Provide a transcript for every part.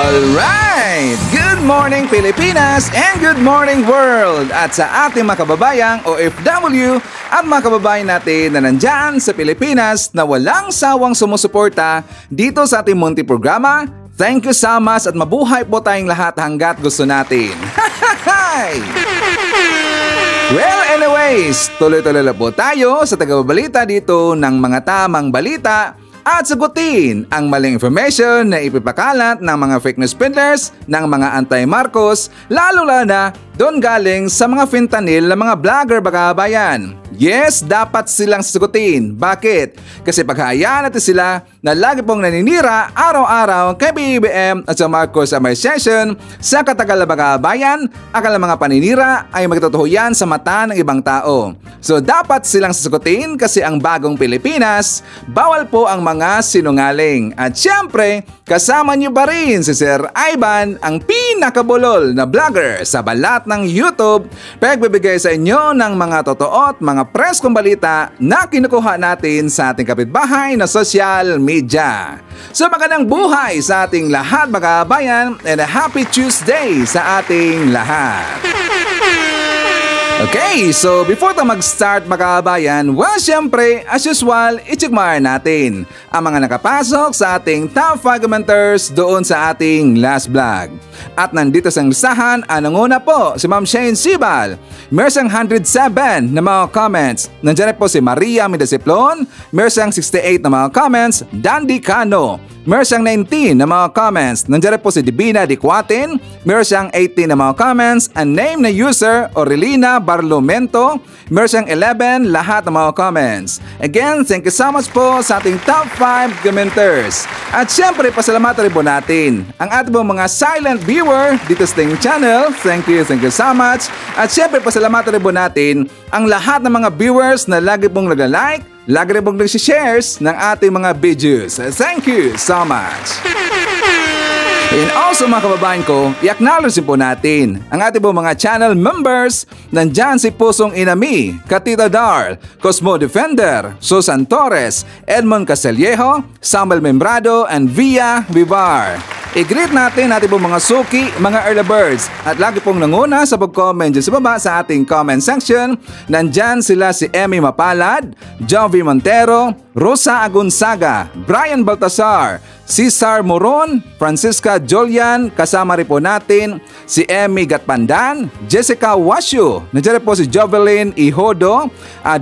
Alright! Good morning Pilipinas and good morning world! At sa ating mga kababayang OFW at mga kababayan natin na nandyan sa Pilipinas na walang sawang sumusuporta dito sa ating munti programa, thank you so much at mabuhay po tayong lahat hanggat gusto natin. Well, anyways, tuloy-tuloy lang po tayo sa tagababalita dito ng mga tamang balita at sagutin ang maling information na ipipakalat ng mga fake news peddlers ng mga anti-Marcos, lalo na doon galing sa mga fentanyl na mga vlogger bagabayan. Yes, dapat silang sagutin. Bakit? Kasi paghahayaan natin sila na lagi pong naninira araw-araw kay BBM at sa Marcos Administration sa katagal na bagabayan, akala mga paninira ay magtotoo yan sa mata ng ibang tao. So dapat silang sasagutin kasi ang bagong Pilipinas, bawal po ang mga sinungaling. At syempre, kasama niyo pa rin si Sir Ivan, ang pinakabulol na vlogger sa balat ng YouTube, pagbibigay sa inyo ng mga totoo at mga preskong balita na kinukuha natin sa ating kapitbahay na social media. So magandang buhay sa ating lahat mga kabayan and a happy Tuesday sa ating lahat. Okay, so before tayo mag-start mga kabayan, well syempre, as usual, i-checkmare natin ang mga nakapasok sa ating top 5 commenters doon sa ating last vlog. At nandito sa listahan, ang nanguna po si Ma'am Shane Sibal. Meron siyang 107 na mga comments. Nandiyan po si Maria Midasiplon. Meron siyang 68 na mga comments. Dandy Cano. Meron siyang 19 na mga comments. Nandiyan po si Divina Dicuatin. Meron siyang 18 na mga comments. Ang name na user, Orelina Barlomento. Meron siyang 11 lahat ng mga comments. Again, thank you so much po sa ating top 5 commenters. At syempre, pasalamatan rin po natin ang ating mga silent viewer dito sa ating channel. Thank you so much. At syempre, pasalamatan rin po natin ang lahat ng mga viewers na lagi pong nag-like, lagi rin pong nag-shares ng ating mga videos. Thank you so much. And also mga kababayan ko, i-acknowledge po natin ang ating po mga channel members. Nandyan si Pusong Inami, Katita Dar, Cosmo Defender, Susan Torres, Edmond Castellejo, Samuel Membrado, and Via Vivar. I-greet natin po mga suki, mga early birds at lagi pong nanguna sa pag-comment dyan sa baba sa ating comment section. Nandyan sila si Emmy Mapalad, Jovi Montero, Rosa Agonzaga, Brian Baltasar, Cesar Moron, Francisca Jolian, kasama rin po natin si Emmy Gatpandan, Jessica Wasio, nandiyan rin po si Jovelyn Ihodo,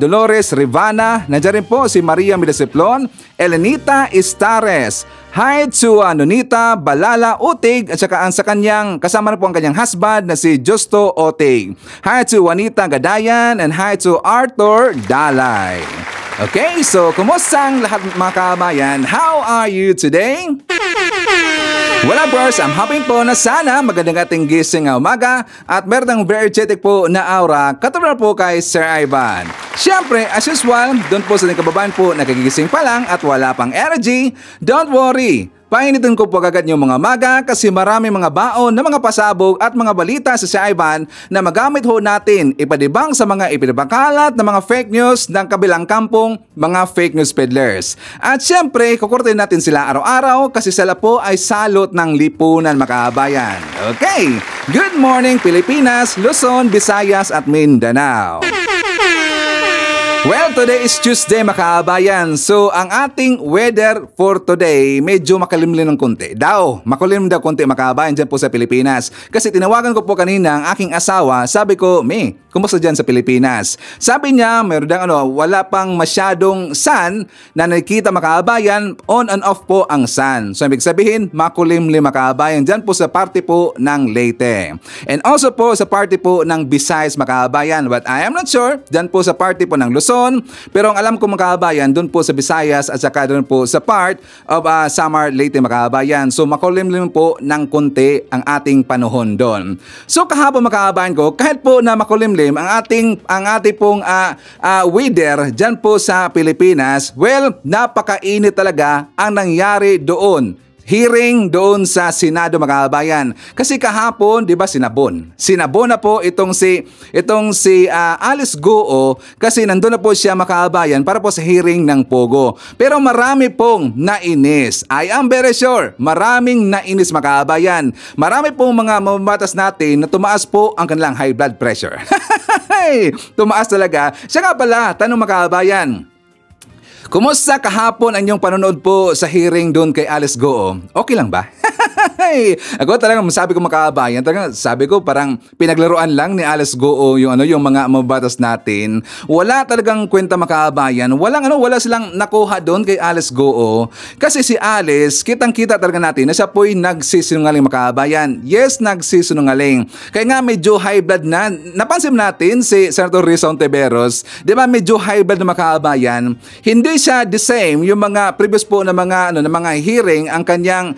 Dolores Rivana, nandiyan rin po si Maria Midasiplon, Elenita Istares, hi to Nonita Balala Utig at saka sa kanyang kasama rin po ang kanyang husband na si Justo Otig. Hi to Juanita Gadayan and hi to Arthur Dalay. Okay, so kumusta ang lahat mga kabayan? How are you today? Well, of course, I'm hoping po na sana magandang ating gising umaga at meron ng very energetic po na aura katulad po kay Sir Ivan. Siyempre, as usual, doon po sa ating kababayan po nagigising pa lang at wala pang energy, don't worry. Painitin ko po agad yung mga maga kasi marami mga baon na mga pasabog at mga balita sa Sir Ivan na magamit ho natin ipadibang sa mga ipinabakalat na mga fake news ng kabilang kampong mga fake news peddlers. At syempre, kukurtin natin sila araw-araw kasi sila po ay salot ng lipunan mga kabayan. Okay, good morning Pilipinas, Luzon, Visayas at Mindanao. Well, today is Tuesday mga kabayan. So, ang ating weather for today, medyo makalimlim ng konti. Makulimlim daw konti mga kabayan dyan po sa Pilipinas. Kasi tinawagan ko po kanina ang aking asawa, sabi ko, May, kumusta dyan sa Pilipinas? Sabi niya, meron dang wala pang masyadong sun na nakikita mga kabayan, on and off po ang sun. So, ibig sabihin, makulimlim mga kabayan dyan po sa parte po ng Leyte. And also po sa parte po ng Visayas mga kabayan. But I am not sure, dyan po sa parte po ng Luzon. Pero ang alam ko mga kabayan, doon po sa Visayas at saka doon po sa part of Samar, Leyte mga kabayan. So makulimlim po ng konti ang ating panahon doon. So kahapon mga kabayan ko, kahit po na makulimlim ang ating pong weather dyan po sa Pilipinas, well, napakainit talaga ang nangyari doon. hearing doon sa Senado mga kababayan. Kasi kahapon, 'di ba, sinabon na po itong si Alice Goo kasi nandoon na po siya mga kababayan para po sa hearing ng Pogo. Pero marami pong nainis. I am very sure, maraming nainis mga kababayan. Marami pong mga mamamatas natin na tumaas po ang kanilang high blood pressure. Tumaas talaga. Siya nga pala, tanong mga kababayan. Kumusta kahapon ang inyong panonood po sa hearing doon kay Alice Goo? Okay lang ba? Ako talaga masabi ko mga kababayan, talaga sabi ko parang pinaglaruan lang ni Alice Goo yung mga mabatas natin. Wala talagang kwenta mga kababayan. Wala silang nakuha doon kay Alice Goo. Kasi si Alice, kitang-kita talaga natin na siya po'y nagsisinungaling mga kababayan. Yes, nagsisinungaling. Kaya nga medyo high blood na. Napansin natin si Senator Risa Hontiveros, 'di ba, medyo high blood na mga kababayan. Hindi siya the same yung mga previous po na mga hearing, ang kanyang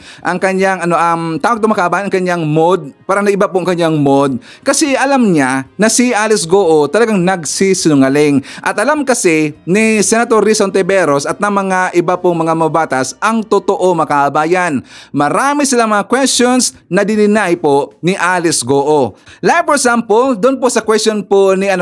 tawag to mga kababayan, ang kanyang mode, parang naiba po ang kanyang mode kasi alam niya na si Alice Goo talagang nagsisinungaling. At alam kasi ni Senator Risa Hontiveros at ng mga iba pong mga mabatas ang totoo mga kababayan. Marami silang mga questions na dininay po ni Alice Goo. Like for example, doon po sa question po ni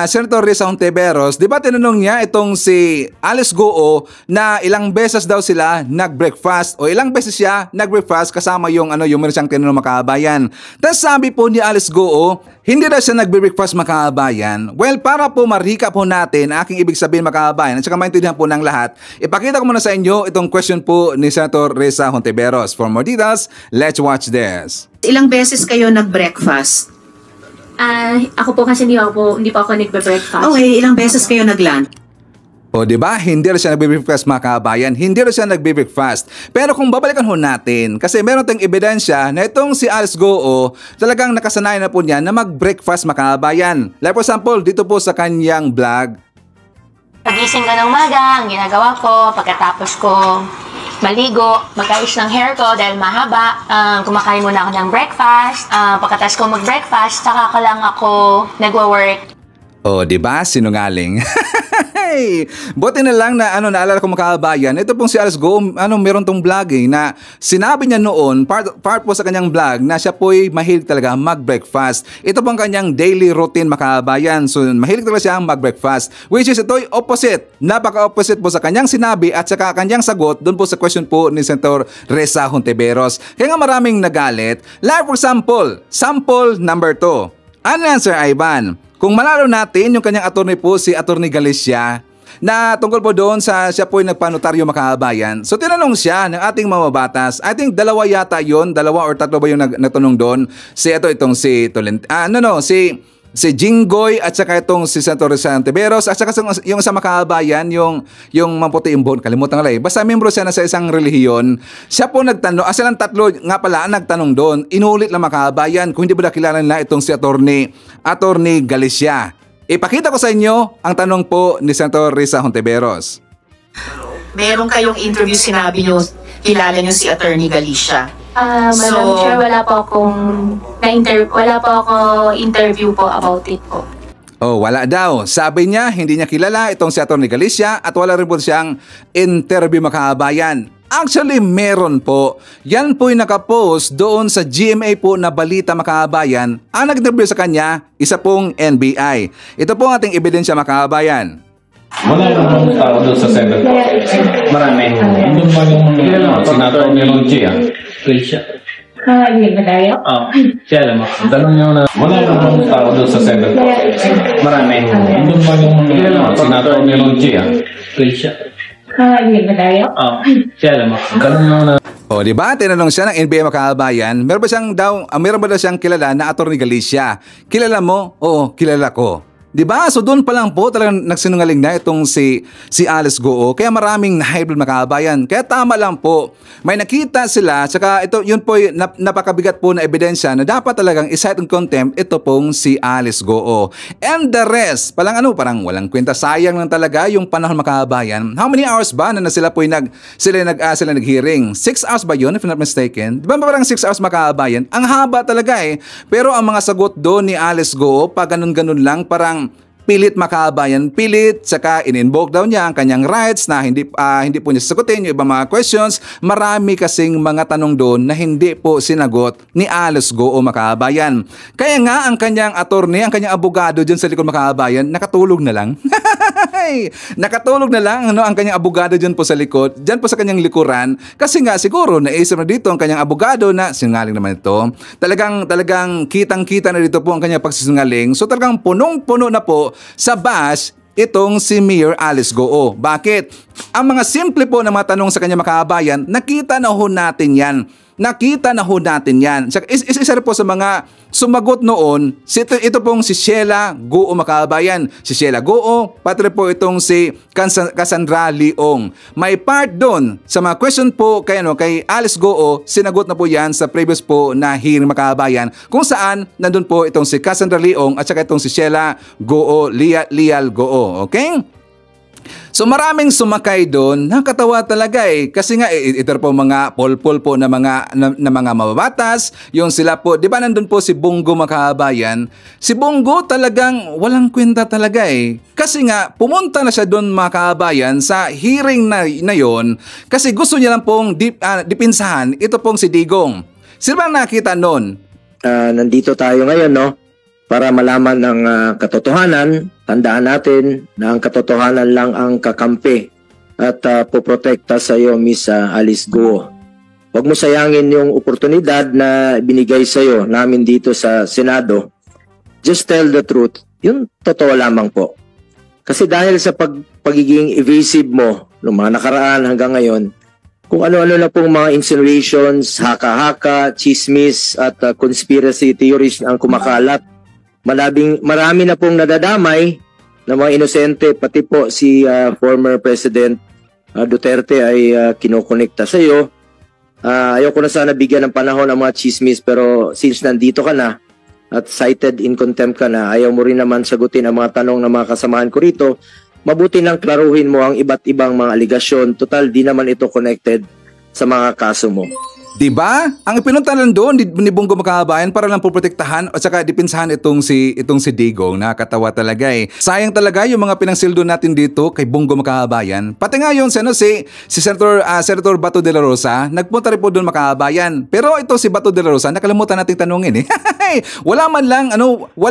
Senator Risa Hontiveros, di ba tinanong niya itong si Alice Goo na ilang beses daw sila nag-breakfast o ilang beses siya nag-breakfast kasama yung meron siyang tinanong mga kababayan. Tapos sabi po ni Alice Goo, hindi na siya nag-breakfast mga kababayan. Well, para po marika po natin aking ibig sabihin mga kababayan at saka maintindihan po ng lahat, ipakita ko muna sa inyo itong question po ni Senator Risa Hontiveros. For more details, let's watch this. Ilang beses kayo nag-breakfast? Ako po kasi hindi pa ako nagbe-breakfast. Okay, ilang beses kayo nag-lunch? O diba, hindi rin siya nagbe-breakfast mga kababayan, hindi rin siya nagbe-breakfast. Pero kung babalikan ho natin, kasi meron tayong ebidensya na itong si Alice Goo, talagang nakasanayan na po niya na mag-breakfast mga kababayan. Like for example, dito po sa kanyang vlog. Pagising ko ng maga, ang ginagawa ko, pagkatapos ko maligo, mag-ayos ng hair ko dahil mahaba, kumakain muna ako ng breakfast, pagkatapos ko mag-breakfast, saka ko lang ako nagwo-work. O diba, sinungaling. Buti na lang na naalala ko mga kababayan, ito pong si Alice Goo, meron tong vlog na sinabi niya noon, part po sa kanyang vlog na siya po'y mahilig talaga mag-breakfast. Ito pong kanyang daily routine mga kababayan. So mahilig talaga siya mag-breakfast, which is ito'y opposite. Napaka-opposite po sa kanyang sinabi at saka kanyang sagot doon po sa question po ni Senator Risa Hontiveros. Kaya nga maraming nagalit. Like for example, sample number 2. Answer Ivan. Kung malalo natin yung kanyang attorney po, si Attorney Galicia, na tungkol po doon sa siya po yung nagpanotaryo mga kababayan. So tinanong siya ng ating mamabatas, I think dalawa yata yon, 2 or 3 ba yung natanong doon? Si Jinggoy at saka itong si Senator Risa Hontiveros at saka yung sa makabayan, yung maputi imbon, kalimutan ko lang. Basta membro siya na sa isang relihiyon. Siya po nagtanong, silang tatlo nga pala ang nagtanong doon. Inulit lang makabayan kung hindi ba nakilala nila itong si Attorney Galicia. Ipakita ko sa inyo ang tanong po ni Senator Risa Hontiveros. Meron kayong interview, sinabi nyo, kilala nyo si Attorney Galicia. Madam Chair, wala po ako interview po about it po. Oh, wala daw. Sabi niya, hindi niya kilala itong si Attorney Galicia at wala rin po siyang interview mga kababayan. Actually, meron po. Yan po yung nakapost doon sa GMA po na balita mga kababayan. Ang nag-interview sa kanya, isa pong NBI. Ito po ang ating ebidensya mga kababayan. Wala namang tao doon sa Senate. Marami. Doon pa yung senator ni Ronchi siya. Hindi ba tayo? Oo. Siya alam mo. Tanong niyo na. Wala namang tao doon sa Senate. Marami. Doon pa yung senator ni Ronchi siya. Hindi ba tayo? Oo. Siya alam mo. Tanong niyo na. O, di ba? Tinanong siya ng NBI mga kababayan, meron ba daw siyang kilala na Attorney Galicia? Kilala mo? Oo, kilala ko. Diba? So doon pa lang po talagang nagsinungaling na itong si Alice Goo. Kaya maraming na-hybrid mga kababayan. Kaya tama lang po. May nakita sila. Tsaka yun po napakabigat po na ebidensya na dapat talagang i-cite in contempt ito pong si Alice Goo. And the rest, parang walang kwenta, sayang lang talaga yung panahon mga kababayan. How many hours ba na sila po sila nag-hearing? 6 hours ba yun if not mistaken? Diba parang 6 hours mga kababayan? Ang haba talaga eh. Pero ang mga sagot doon ni Alice Goo, pag ganun-ganun lang, parang pilit makabayan, pilit, saka in-invoke daw niya ang kanyang rights na hindi po niya sasagutin yung ibang mga questions. Marami kasing mga tanong doon na hindi po sinagot ni Alice Goo makabayan. Kaya nga ang kanyang attorney, ang kanyang abogado dyan sa likod makabayan, nakatulog na lang. Nakatulog na lang ang kanyang abogado dyan po sa likod, dyan po sa kanyang likuran, kasi nga siguro naisip na dito ang kanyang abogado na sinungaling naman ito. Talagang kitang-kita na dito po ang kanyang pagsisinungaling. So talagang punong-puno na po sa bash itong si Mayor Alice Goo. Bakit? Ang mga simple po na mga tanong sa kanyang makabayan, nakita na ho natin yan. Nakita na ho natin yan. Isa po sa mga sumagot noon, ito pong si Sheila Goo makabayan. Si Sheila Goo, pati po itong si Cassandra Leong. May part doon sa mga question po kay Alice Goo, sinagot na po yan sa previous po na hearing makabayan, kung saan nandun po itong si Cassandra Leong at saka itong si Sheila Goo, Lial Goo. Okay? So maraming sumakay doon, nakatawa talaga kasi nga ito po mga polpol po na mga mababatas, yung sila po, di ba nandun po si Bongo makabayan, si Bongo talagang walang kwenta talaga kasi nga pumunta na siya doon makabayan sa hearing na yon kasi gusto niya lang pong dipinsahan ito pong si Digong. Sino bang nakita noon? Nandito tayo ngayon, no? Para malaman ng katotohanan. Tandaan natin na ang katotohanan lang ang kakampi at poprotekta sa iyo, Miss Alice Goo. Huwag mo sayangin yung oportunidad na binigay sa iyo namin dito sa Senado. Just tell the truth. Yung totoo lamang po. Kasi dahil sa pagiging evasive mo noong mga nakaraan hanggang ngayon, kung ano-ano na pong mga insinuations, haka-haka, chismis at conspiracy theories ang kumakalat, marami na pong nadadamay na mga inosente, pati po si former President Duterte ay kinokonekta sa iyo. Ayoko na sana bigyan ng panahon ang mga chismis, pero since nandito ka na at cited in contempt ka na, ayaw mo rin naman sagutin ang mga tanong ng mga kasamahan ko rito, mabuti nang klaruhin mo ang iba't ibang mga aligasyon. Total, di naman ito connected sa mga kaso mo. Diba? Ang pinunta lang doon ni Bongo makabayan para lang poprotektahan at saka dipinsahan itong si Digong. Nakakatawa talaga Sayang talaga yung mga pinangsildo natin dito kay Bongo makabayan. Pati nga yung si Senator Bato de la Rosa, nagpunta rin po doon makabayan. Pero ito si Bato de la Rosa, nakalimutan nating tanungin wala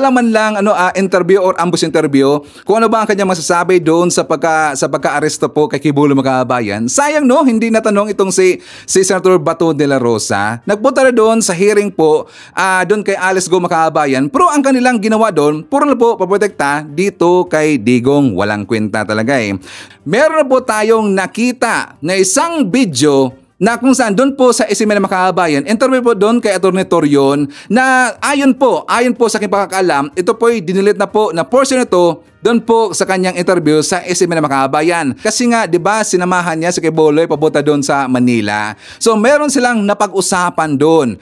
man lang interview or ambush interview kung ano ba ang kanyang masasabi doon sa pagka-aresto po kay Kibuloy makabayan. Sayang hindi natanong itong si Senator Bato de la Rosa. Nagpunta na doon sa hearing po doon kay Alice Goo makabayan, pero ang kanilang ginawa doon, puro na po paprotekta dito kay Digong. Walang kwenta talaga Meron na po tayong nakita na isang video na kung saan doon po sa SMN makabayan, interview po doon kay Atty. Torion na ayon po sa aking pagkakaalam, ito po ay dinilit na po na portion ito doon po sa kanyang interview sa SMN makabayan. Kasi nga, di ba, sinamahan niya si Kibuloy papunta doon sa Manila. So, meron silang napag-usapan doon.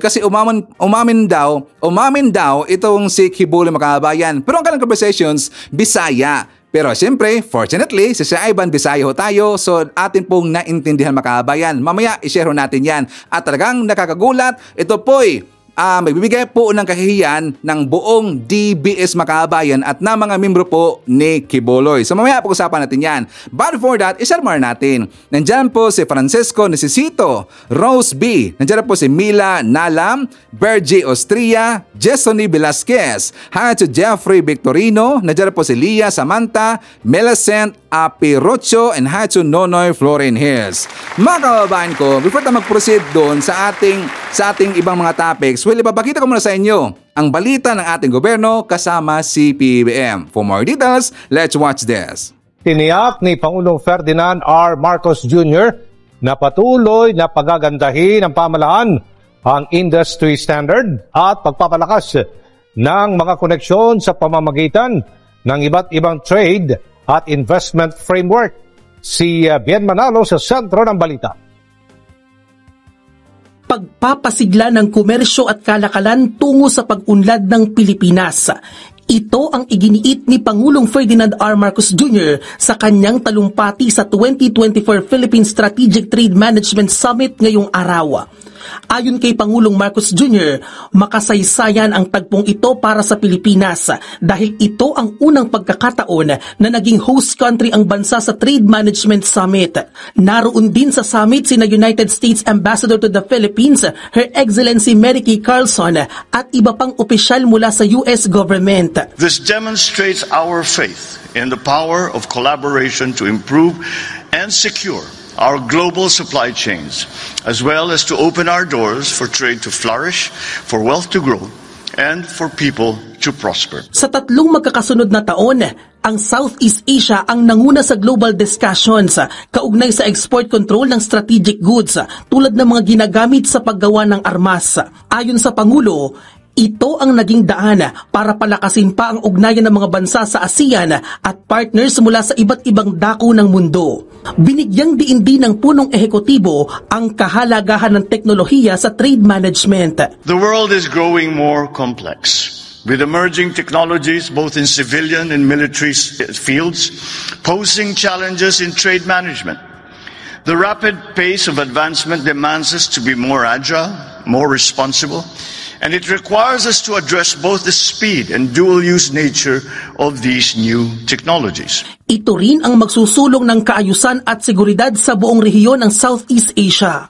Kasi umamin daw itong si Kibuloy makabayan. Pero ang kanilang conversations, Bisaya. Pero siyempre, fortunately, si Sir Ivan Bisaya ho tayo, so atin pong naintindihan makabayan. Mamaya, i-share ho natin yan. At talagang nakakagulat, ito po'y magbibigay po ng kahihiyan ng buong DBS makabayan at na mga membro po ni Kibuloy. So mamaya pag-usapan natin yan. But before that, i-share more natin. Nandyan po si Francisco Necesito, Rose B. Nandyan po si Mila Nalam, Bergie Ostria, Jessony Velasquez. Hi to Jeffrey Victorino. Nandyan po si Lia Samantha, Millicent Apirocho, and hi to Nonoy Florin Hills. Mga kababayan ko, before tayo mag-proceed doon sa ating ibang mga topics, ipapakita ko muna sa inyo ang balita ng ating gobyerno kasama si PBBM. For more details, let's watch this. Tiniyak ni Pangulong Ferdinand R. Marcos Jr. na patuloy na pagagandahin ng pamahalaan ang industry standard at pagpapalakas ng mga koneksyon sa pamamagitan ng iba't ibang trade at investment framework. Si Bien Manalo sa sentro ng balita. Pagpapasigla ng komersyo at kalakalan tungo sa pag-unlad ng Pilipinas. Ito ang iginiit ni Pangulong Ferdinand R. Marcos Jr. sa kanyang talumpati sa 2024 Philippine Strategic Trade Management Summit ngayong araw. Ayon kay Pangulong Marcos Jr., makasaysayan ang tagpong ito para sa Pilipinas dahil ito ang unang pagkakataon na naging host country ang bansa sa Trade Management Summit. Naroon din sa summit sina United States Ambassador to the Philippines, Her Excellency Mary Kay Carlson, at iba pang opisyal mula sa US government. This demonstrates our faith in the power of collaboration to improve and secure our global supply chains, as well as to open our doors for trade to flourish, for wealth to grow, and for people to prosper. Sa tatlong magkakasunod na taon, ang Southeast Asia ang nanguna sa global discussions kaugnay sa export control ng strategic goods tulad ng mga ginagamit sa paggawa ng armas. Ayon sa Pangulo, ito ang naging daan para palakasin pa ang ugnayan ng mga bansa sa ASEAN at partners mula sa iba't ibang dako ng mundo. Binigyang diin din ng punong ehekutibo ang kahalagahan ng teknolohiya sa trade management. The world is growing more complex, with emerging technologies both in civilian and military fields posing challenges in trade management. The rapid pace of advancement demands us to be more agile, more responsible, and it requires us to address both the speed and dual-use nature of these new technologies. Ito rin ang magsusulong ng kaayusan at seguridad sa buong rehiyon ng Southeast Asia.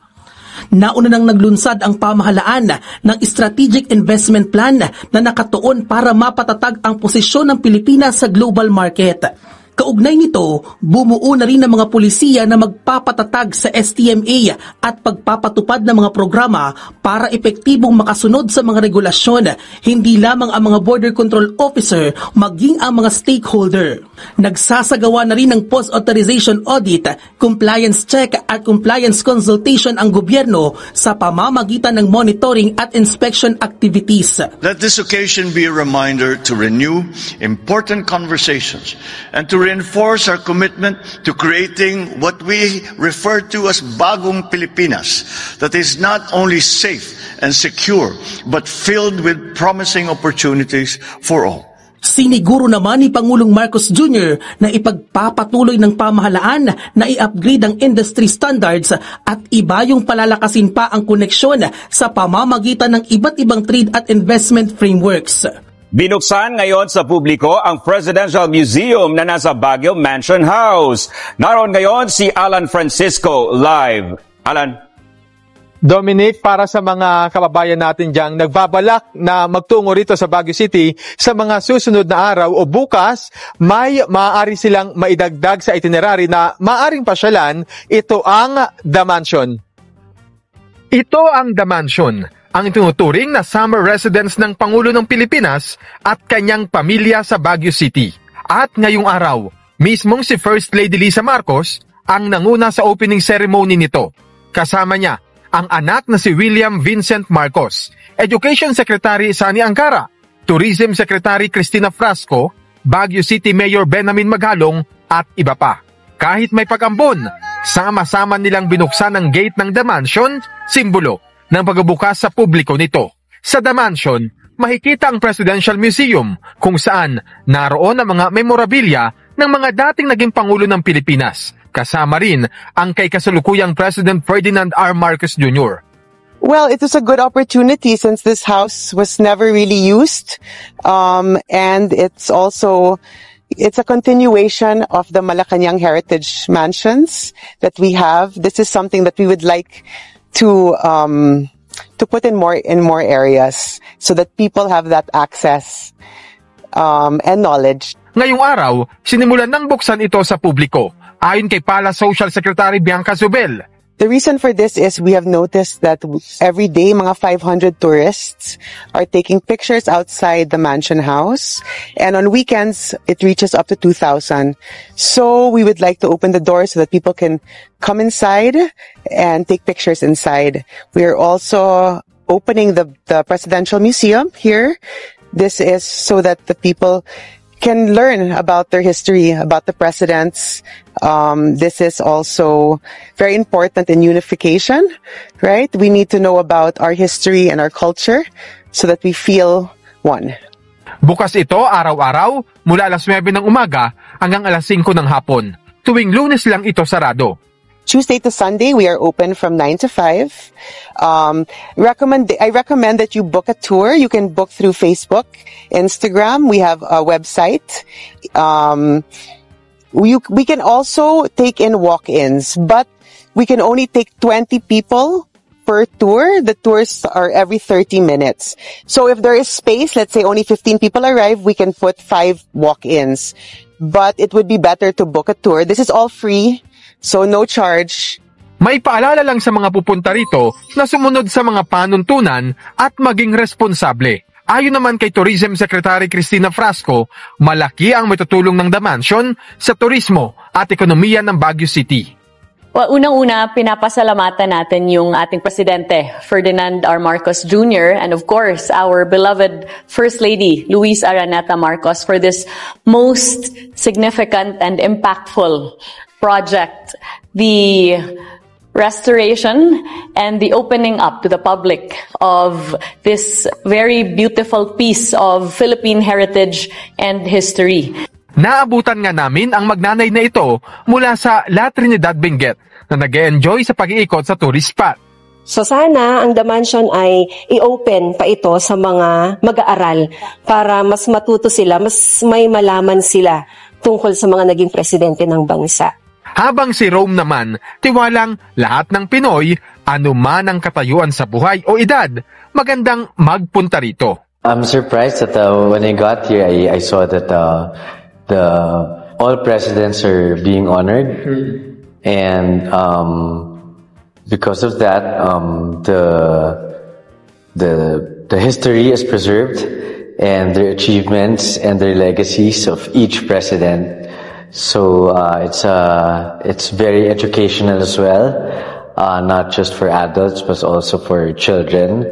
Nauna nang naglunsad ang pamahalaan ng Strategic Investment Plan na nakatuon para mapatatag ang posisyon ng Pilipinas sa global market. Kaugnay nito, bumuo na rin ng mga pulisiya na magpapatatag sa STMA at pagpapatupad ng mga programa para epektibong makasunod sa mga regulasyon, hindi lamang ang mga border control officer, maging ang mga stakeholder. Nagsasagawa na rin ng post-authorization audit, compliance check at compliance consultation ang gobyerno sa pamamagitan ng monitoring at inspection activities. Let this occasion be a reminder to renew important conversations and to reinforce our commitment to creating what we refer to as Bagong Pilipinas, that is not only safe and secure, but filled with promising opportunities for all. Siniguro naman ni Pangulong Marcos Jr. na ipagpapatuloy ng pamahalaan na i-upgrade ang industry standards at iba yung palalakasin pa ang koneksyon sa pamamagitan ng iba't ibang trade at investment frameworks. Binuksan ngayon sa publiko ang Presidential Museum na nasa Baguio Mansion House. Naroon ngayon si Alan Francisco live. Alan. Dominic, para sa mga kababayan natin diyang nagbabalak na magtungo rito sa Baguio City sa mga susunod na araw o bukas, may maaari silang maidagdag sa itinerary na maaring pasyalan. Ito ang The Mansion. Ito ang The Mansion, ang itinuturing na summer residence ng Pangulo ng Pilipinas at kanyang pamilya sa Baguio City. At ngayong araw, mismong si First Lady Lisa Marcos ang nanguna sa opening ceremony nito. Kasama niya ang anak na si William Vincent Marcos, Education Secretary Sani Angcara, Tourism Secretary Cristina Frasco, Baguio City Mayor Benamin Maghalong at iba pa. Kahit may pag-ambon, sama-sama nilang binuksan ang gate ng The Mansion, simbolo ng pagbubukas sa publiko nito. Sa The Mansion, makikita ang Presidential Museum kung saan naroon ang mga memorabilia ng mga dating naging Pangulo ng Pilipinas. Kasama rin ang kay kasalukuyang President Ferdinand R. Marcos Jr. Well, it was a good opportunity since this house was never really used. And it's a continuation of the Malacanang Heritage Mansions that we have. This is something that we would like to put in more areas so that people have that access and knowledge. Ngayong araw, sinimulan ng buksan ito sa publiko. Ayon kay Pala Social Secretary Bianca Zubel. The reason for this is we have noticed that every day mga 500 tourists are taking pictures outside the Mansion House, and on weekends it reaches up to 2,000. So we would like to open the doors so that people can come inside and take pictures inside. We are also opening the Presidential Museum here. This is so that the people can learn about their history, about the presidents. This is also very important in unification, right? We need to know about our history and our culture so that we feel one. Bukas ito araw-araw mula alas 9 ng umaga hanggang alas 5 ng hapon. Tuwing Lunes lang ito sarado. Tuesday to Sunday, we are open from 9 to 5. I recommend that you book a tour. You can book through Facebook, Instagram. We have a website. We can also take in walk-ins, but we can only take 20 people per tour. The tours are every 30 minutes. So if there is space, let's say only 15 people arrive, we can put 5 walk-ins. But it would be better to book a tour. This is all free, so no charge. May paalala lang sa mga pupunta rito na sumunod sa mga panuntunan at maging responsable. Ayon naman kay Tourism Secretary Cristina Frasco, malaki ang matutulong ng The Mansion sa turismo at ekonomiya ng Baguio City. Well, unang-una, pinapasalamatan natin yung ating Presidente, Ferdinand R. Marcos Jr., and of course, our beloved First Lady, Luis Araneta Marcos, for this most significant and impactful project, the restoration and the opening up to the public of this very beautiful piece of Philippine heritage and history. Naabutan nga namin ang magnanay na ito mula sa La Trinidad Benguet na nag-e-enjoy sa pag-iikot sa tourist spot. So sana ang The Mansion ay i-open pa ito sa mga mag-aaral para mas matuto sila, mas may malaman sila tungkol sa mga naging presidente ng bansa. Habang si Rome naman, tiwalang lahat ng Pinoy, anuman ang katayuan sa buhay o edad, magandang magpunta rito. I'm surprised that when I got here, I saw that all presidents are being honored, and because of that, the history is preserved, and their achievements and their legacies of each president. So it's very educational as well, not just for adults but also for children,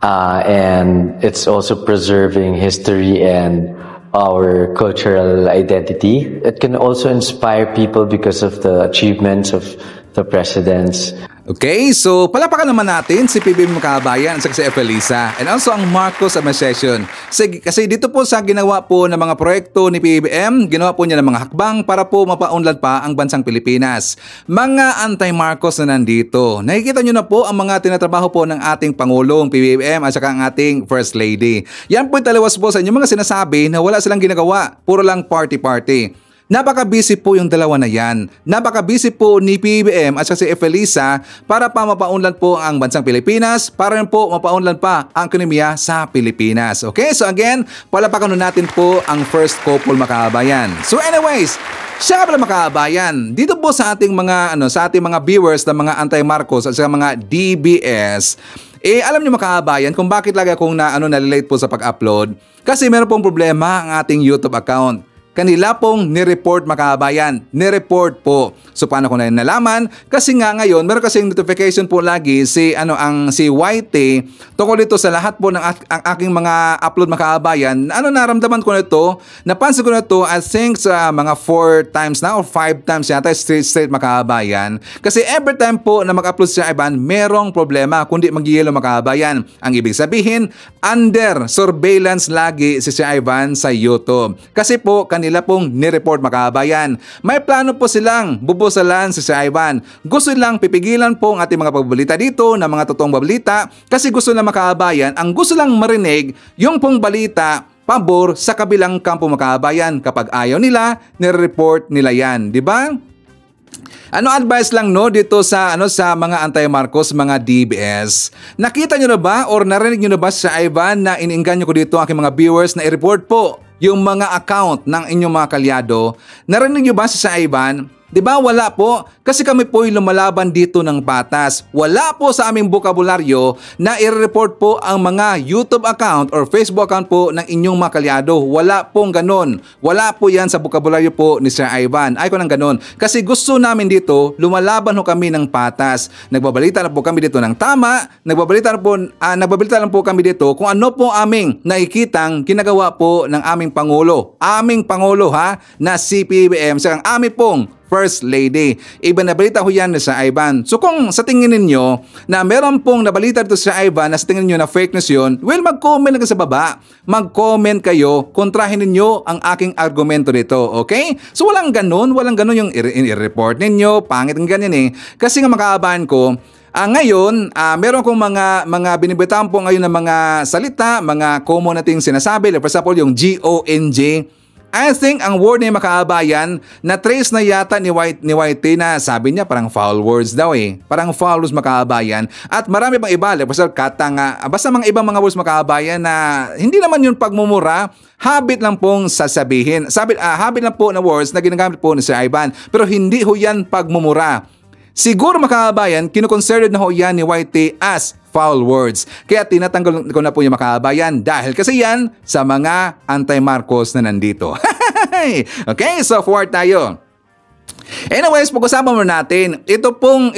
and it's also preserving history and our cultural identity. It can also inspire people because of the achievements of the presidents. Okay, so palapakan naman natin si PBBM Makabayan at si Efelisa and also ang Marcos Administration. Kasi dito po sa ginawa po ng mga proyekto ni PBBM, ginawa po niya ng mga hakbang para po mapaunlad pa ang bansang Pilipinas. Mga anti-Marcos na nandito. Nakikita nyo na po ang mga tinatrabaho po ng ating Pangulong PBBM at saka ang ating First Lady. Yan po taliwas po sa inyo mga sinasabi na wala silang ginagawa. Puro lang party-party. Napaka-busy po yung dalawa na yan. Napaka-busy po ni PBBM at si Efelisa para pa mapaunlad po ang bansang Pilipinas, para rin po mapaunlad pa ang ekonomiya sa Pilipinas. Okay, so again, palapakan natin po ang first couple Makabayan. So anyways, siya pala Makabayan. Dito po sa ating mga sa ating mga viewers ng mga anti-Marcos at sa mga DBS, alam niyo Makabayan kung bakit lagi akong nalilate po sa pag-upload? Kasi meron pong problema ang ating YouTube account. Kanila pong nireport Makabayan. Nireport po. So paano ko na nalaman? Kasi nga ngayon, meron kasing notification po lagi si YT tungkol dito sa lahat po ng ang aking mga upload Makabayan. Naramdaman ko na ito? Napansin ko na ito I think sa mga 4 times na or 5 times yata straight Makabayan. Kasi every time po na mag-upload si Ivan, merong problema kundi mag-yellow Makabayan. Ang ibig sabihin, under surveillance lagi si Ivan sa YouTube. Kasi po kanila pong nireport Makabayan. May plano po silang bubusalan si Ivan. Gusto lang pipigilan po ang ating mga pagbabalita dito na mga totoong babalita kasi gusto lang Makabayan, ang gusto lang marinig yung pong balita pabor sa kabilang kampo Makabayan. Kapag ayaw nila, nire-report nila yan. Di ba? Advice lang dito sa sa mga anti-Marcos, mga DBS. Nakita nyo na ba or narinig nyo na ba sa Ivan na iniingganyo ko dito aking mga viewers na i-report po yung mga account ng inyong mga kalyado? Narinig nyo ba sa Ivan? Diba wala po? Kasi kami po'y lumalaban dito ng batas. Wala po sa aming bokabularyo na i-report po ang mga YouTube account or Facebook account po ng inyong mga kalyado. Wala pong ganon. Wala po yan sa bokabularyo po ni Sir Ivan. Ay ko ng ganon. Kasi gusto namin dito, lumalaban ho kami ng patas. Nagbabalita na po kami dito ng tama. Nagbabalita lang po kami dito kung ano po aming nakikitang ginagawa po ng aming Pangulo. Aming Pangulo na si PBBM. Sa aming pong First Lady. Iba na balita ho yan sa Ivan. So kung sa tingin ninyo na meron pong nabalita dito sa Ivan na sa tingin ninyo na fake news yun, well, mag-comment lang sa baba. Mag-comment kayo, kontrahin ninyo ang aking argumento dito, okay? So walang ganun yung i-report ninyo, pangit ng ganyan eh. Kasi nga makaabahan ko, ngayon, meron kong mga binibitaan po ngayon ng mga salita, mga common nating sinasabi. Like for example, yung GONJ. I think ang word ni makaabayan na trace na yata ni Whitey na sabi niya parang foul words daw eh. Parang foul words makaabayan. At marami pang iba. Like for example, katanga. Basta mga ibang mga words makaabayan na hindi naman yun pagmumura. Habit lang pong sasabihin. Habit lang po na words na ginagamit po ni Sir Ivan. Pero hindi ho yan pagmumura. Siguro makaabayan, kinukonsidered na ho yan ni Whitey as foul words. Kaya tinatanggal ko na po yung makaabayan dahil kasi yan sa mga anti-Marcos na nandito. Okay, so forward tayo. Anyways, pag-usapan muna natin, ito pong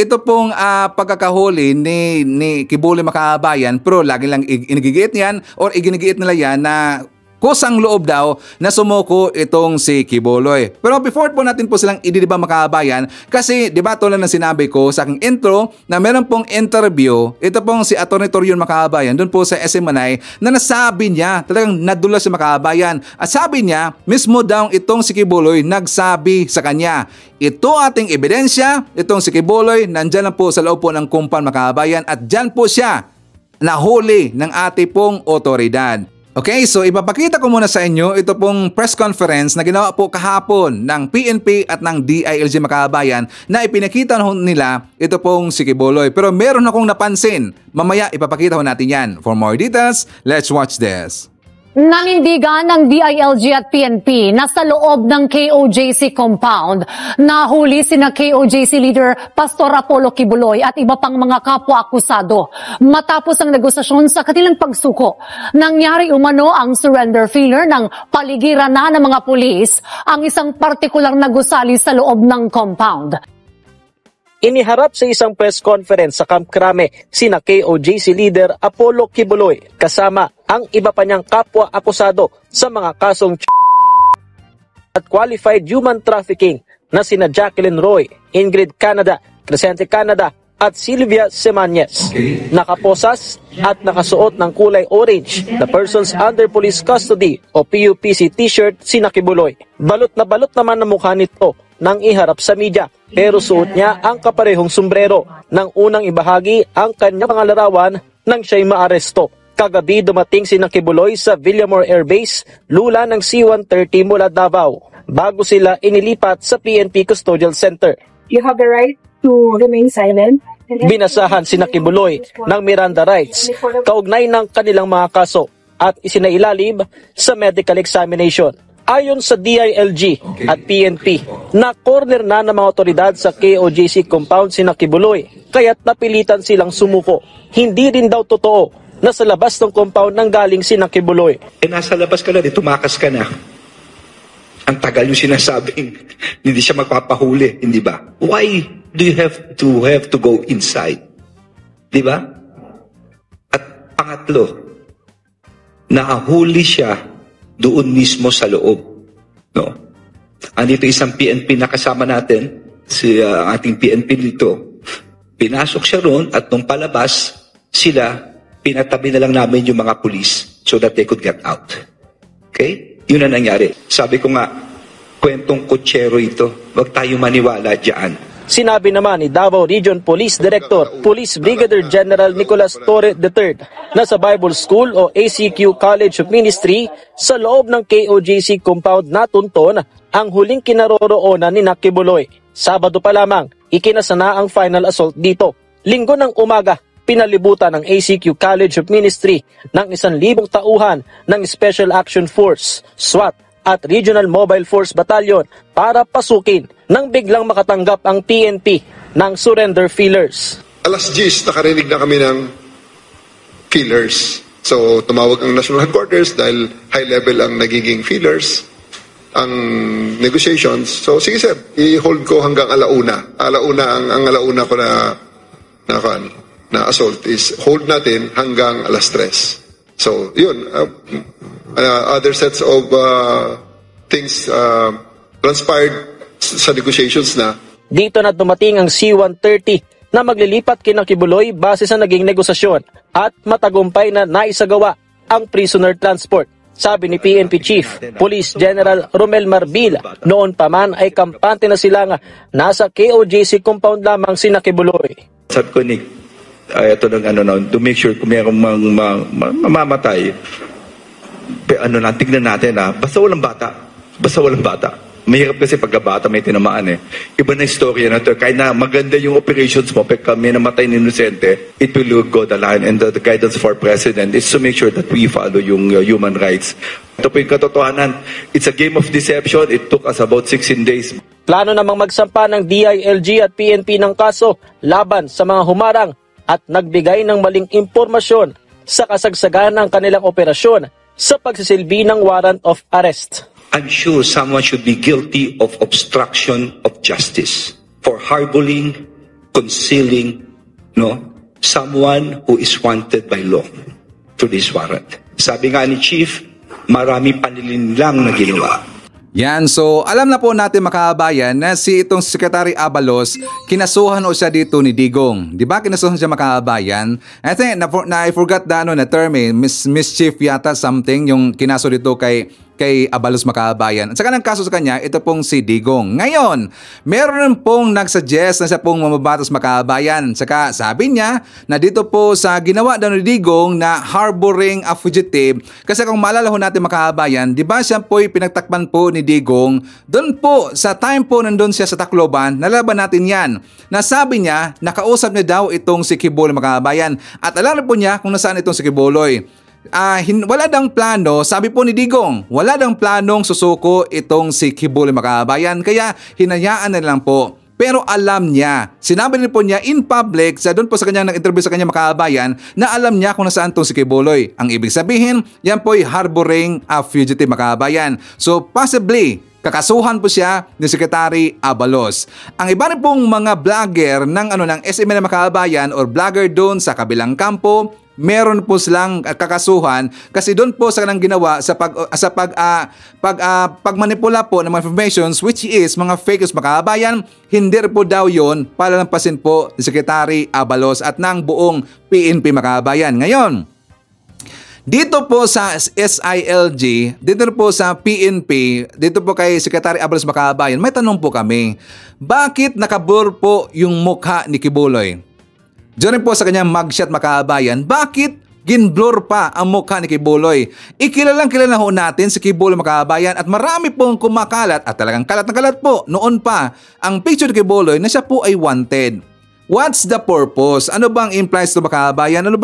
pagkakahuli ni Kibuloy Makaabayan, pero lagi lang inigigiit niyan or iginigiit nila yan na kusang loob daw na sumuko itong si Kibuloy. Pero before po natin po silang ididibang makaabayan, kasi diba tulad ng sinabi ko sa aking intro na meron pong interview, ito pong si Atty. Torion Makaabayan doon po sa SM Manay na nasabi niya, talagang nadulas si Makaabayan. At sabi niya, mismo daw itong si Kibuloy nagsabi sa kanya, ito ating ebidensya, itong si Kibuloy nandyan lang po sa loob po ng kumpan Makaabayan at dyan po siya nahuli ng ating pong otoridad. Okay, so ipapakita ko muna sa inyo ito pong press conference na ginawa po kahapon ng PNP at ng DILG Makaabayan na ipinakita nila ito pong si Kibuloy. Pero meron akong napansin. Mamaya ipapakita ko natin yan. For more details, let's watch this. Nanindigan ng DILG at PNP na sa loob ng KOJC compound nahuli sina KOJC leader Pastor Apollo Kibuloy at iba pang mga kapwa-akusado matapos ang negosasyon sa kanilang pagsuko. Nangyari umano ang surrender failure ng paligiran na ng mga pulis ang isang partikular na gusali sa loob ng compound. Iniharap sa isang press conference sa Camp Crame sina KOJC leader Apollo Kibuloy kasama ang iba pa niyang kapwa-akusado sa mga kasong at qualified human trafficking na sina Jacqueline Roy, Ingrid Canada, Crescente Canada at Sylvia Semanyes. Nakaposas at nakasuot ng kulay orange na Persons Under Police Custody o PUPC t-shirt sina Kibuloy. Balot na balot naman ang mukha nito nang iharap sa media, pero suot niya ang kaparehong sombrero nang unang ibahagi ang kanyang mga larawan nang siya'y maaresto. Kagabi dumating si Kibuloy sa Villamor Air Base, lula ng C-130 mula Davao, bago sila inilipat sa PNP Custodial Center. You have the right to remain silent. Binasahan si Kibuloy ng Miranda rights, kaugnay ng kanilang mga kaso at isinailalim sa medical examination. Ayon sa DILG at PNP, na-corner na ng mga otoridad sa KOJC compound si Kibuloy, kaya't napilitan silang sumuko. Hindi rin daw totoo na sa labas ng compound nang galing si Kibuloy. Nasa labas ka na, tumakas ka na. Ang tagal yung sinasabing hindi siya magpapahuli, hindi ba? Why do you have to go inside? Di ba? At pangatlo, nahuli siya doon mismo sa loob. No? Andito isang PNP na kasama natin, si ating PNP dito. Pinasok siya roon at nung palabas, sila, pinatabi na lang namin yung mga pulis so that they could get out. Okay? Yun ang nangyari. Sabi ko nga, kwentong kutsero ito. Huwag tayo maniwala dyan. Sinabi naman ni Davao Region Police Director, Police Brigadier General Nicolas Torre III na sa Bible School o ACQ College of Ministry sa loob ng KOJC compound natunton ang huling kinaroroonan ni Kibuloy. Sabado pa lamang, ikinasana ang final assault dito. Linggo ng umaga, pinalibutan ng ACQ College of Ministry ng 1,000 tauhan ng Special Action Force, SWAT at Regional Mobile Force Battalion para pasukin nang biglang makatanggap ang PNP ng surrender feelers. Alas 10, nakarinig na kami ng feelers. So tumawag ang National Headquarters dahil high level ang nagiging feelers, ang negotiations. So sige sir, i-hold ko hanggang alauna. Ang alauna ko na assault is hold natin hanggang alas 3. So yun, other sets of things transpired sa negotiations na. Dito na dumating ang C-130 na maglilipat kina Kibuloy base sa naging negosasyon at matagumpay na naisagawa ang prisoner transport. Sabi ni PNP Chief Police General Romel Marbil, noon pa man ay kampante na sila nga nasa KOJC compound lamang sina Kibuloy. Sabi ko, Nick, ito ng to make sure kung mayroong mamamatay, tignan natin basta walang bata. Mahirap kasi pagkabata may tinamaan Iba na istorya na ito. Kahit na maganda yung operations mo, pagka may namatay ng inosente, it will go the line. And the guidance for President is to make sure that we follow yung human rights. Ito po yung katotohanan. It's a game of deception. It took us about 16 days. Plano namang magsampa ng DILG at PNP ng kaso laban sa mga humarang at nagbigay ng maling impormasyon sa kasagsagan ng kanilang operasyon sa pagsisilbi ng warrant of arrest. I'm sure someone should be guilty of obstruction of justice for harboring, concealing, someone who is wanted by law through this warrant. Sabi nga ni Chief, marami panlilinlang na ginawa. Yan, so alam na po natin makabayan na itong Secretary Abalos, kinasuhan o siya dito ni Digong. Di ba kinasuhan siya makabayan? I think, I forgot the term mischief yata something, yung kinaso dito kay Abalos Makabayan. At saka ng kaso sa kanya, ito pong si Digong. Ngayon, meron pong nagsuggest na siya pong mamabatas Makabayan. Saka sabi niya na dito po sa ginawa daw ni Digong na harboring a fugitive. Kasi kung maalala ho natin Makabayan, di ba siya po'y pinagtakpan po ni Digong? Doon po, sa time po nandun siya sa Tacloban, nalaban natin yan. Nasabi niya, nakausap niya daw itong si Kibuloy Makabayan. At alam po niya kung nasaan itong si Kibuloy. Wala dang plano, sabi po ni Digong, wala dang planong susuko itong si Kibuloy Makabayan, kaya hinayaan na lang po. Pero alam niya, sinabi rin po niya in public, doon po sa kanyang nag-interview sa kanyang Makabayan, na alam niya kung nasaan itong si Kibuloy. Ang ibig sabihin, yan po'y harboring a fugitive Makabayan. So possibly, kakasuhan po siya ni Secretary Abalos. Ang iba rin pong mga vlogger ng SMN Makabayan or vlogger doon sa kabilang kampo, meron po silang kakasuhan kasi doon po sa kanang ginawa sa pagmanipula po ng mga informations which is mga fake news Makabayan, hindi po daw yon palalampasin po ni Secretary Abalos at ng buong PNP Makabayan. Ngayon, dito po sa SILG, dito po sa PNP, dito po kay Secretary Abalos Makabayan, may tanong po kami, bakit nakablur po yung mukha ni Kibuloy? Diyan po sa kanyang mugshot Makabayan, bakit ginblur pa ang mukha ni Kibuloy? Kilalang ho natin si Kibuloy Makabayan at marami pong kumakalat at talagang kalat na kalat po noon pa ang picture ni Kibuloy na siya po ay wanted. What's the purpose? Ano bang implies to Makabayan? Ano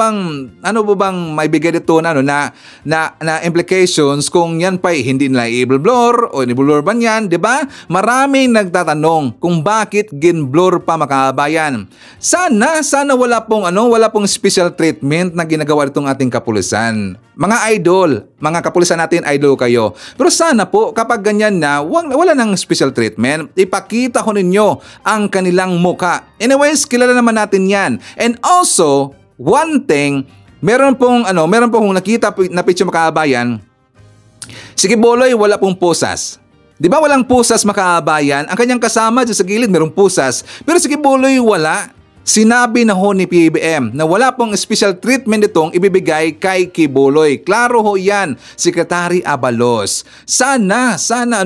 bang may bigay dito na implications kung yan pa hindi nila i-blur o i-blur ba yan, 'di ba? Maraming nagtatanong kung bakit ginblur pa Makabayan. Sana wala pong special treatment na ginagawa itong ating kapulisan. Mga idol, mga kapulisan natin, idol kayo. Pero sana po kapag ganyan na, wala nang special treatment, ipakita ho ninyo ang kanilang mukha. Anyways, kilala naman natin yan. And also, one thing, meron pong nakita na picture Makabayan, si Kibuloy wala pong pusas. Di ba walang pusas Makabayan? Ang kanyang kasama dyan sa gilid merong pusas, pero si Kibuloy wala. Sinabi na ho ni PBM na wala pong special treatment itong ibibigay kay Kibuloy. Klaro ho yan, Secretary Abalos. Sana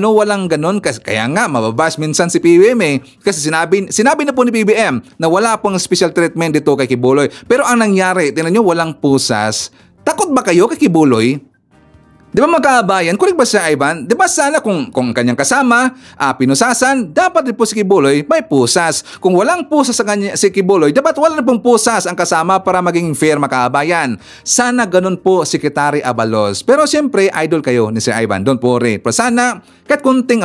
walang ganon. Kaya nga, mababash minsan si PBM kasi sinabi na po ni PBM na wala pong special treatment dito kay Kibuloy. Pero ang nangyari, tingnan nyo, walang pusas. Takot ba kayo kay Kibuloy? Di ba Makabayan? Correct ba siya, Ivan? Di ba sana kung kanyang kasama, pinusasan, dapat rin po si Kibuloy may pusas. Kung walang pusas sa kanya, si Kibuloy, dapat wala na pong pusas ang kasama para maging fair Makabayan. Sana ganun po Secretary Abalos. Pero siyempre, idol kayo ni si Ivan. Don't worry. Pero sana, kahit kunting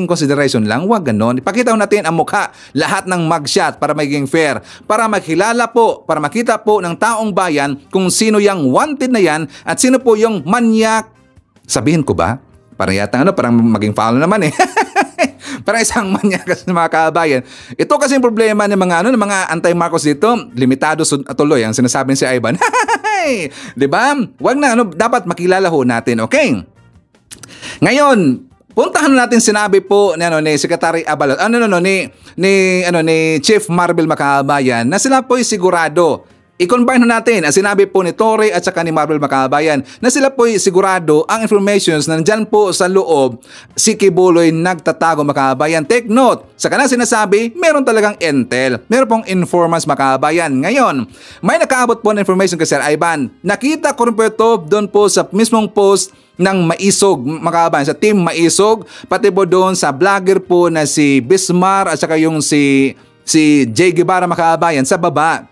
consideration lang, wag ganun. Ipakita natin ang mukha, lahat ng mugshot para maging fair. Para makilala po, para makita po ng taong bayan kung sino yung wanted na yan at sino po yung manyak. Sabihin ko ba? Parang yata parang maging follow naman Parang isang manyakas ng mga kabayan. Ito kasi yung problema ng mga anti-Marcos dito, limitado tuloy ang sinasabi si Ivan. 'Di ba? Wag na dapat makilala ho natin, okay? Ngayon, Puntahan natin sinabi po ni Secretary Abalot, ni Chief Marvel Makabayan na sila po'y sigurado. I-combine natin ang sinabi po ni Torre at saka ni Marvel Makabayan na sila po'y sigurado ang informations na nandyan po sa loob si Kibuloy nagtatago Makabayan. Take note, sa kanilang sinasabi, meron talagang intel, meron pong informants Makabayan. Ngayon, may nakaabot po na information kay Sir Ivan. Nakita ko rin po ito doon po sa mismong post ng Maisog Makabayan, sa Team Maisog, pati po doon sa vlogger po na si Bismar at saka yung si Jay Guevara Makabayan sa baba.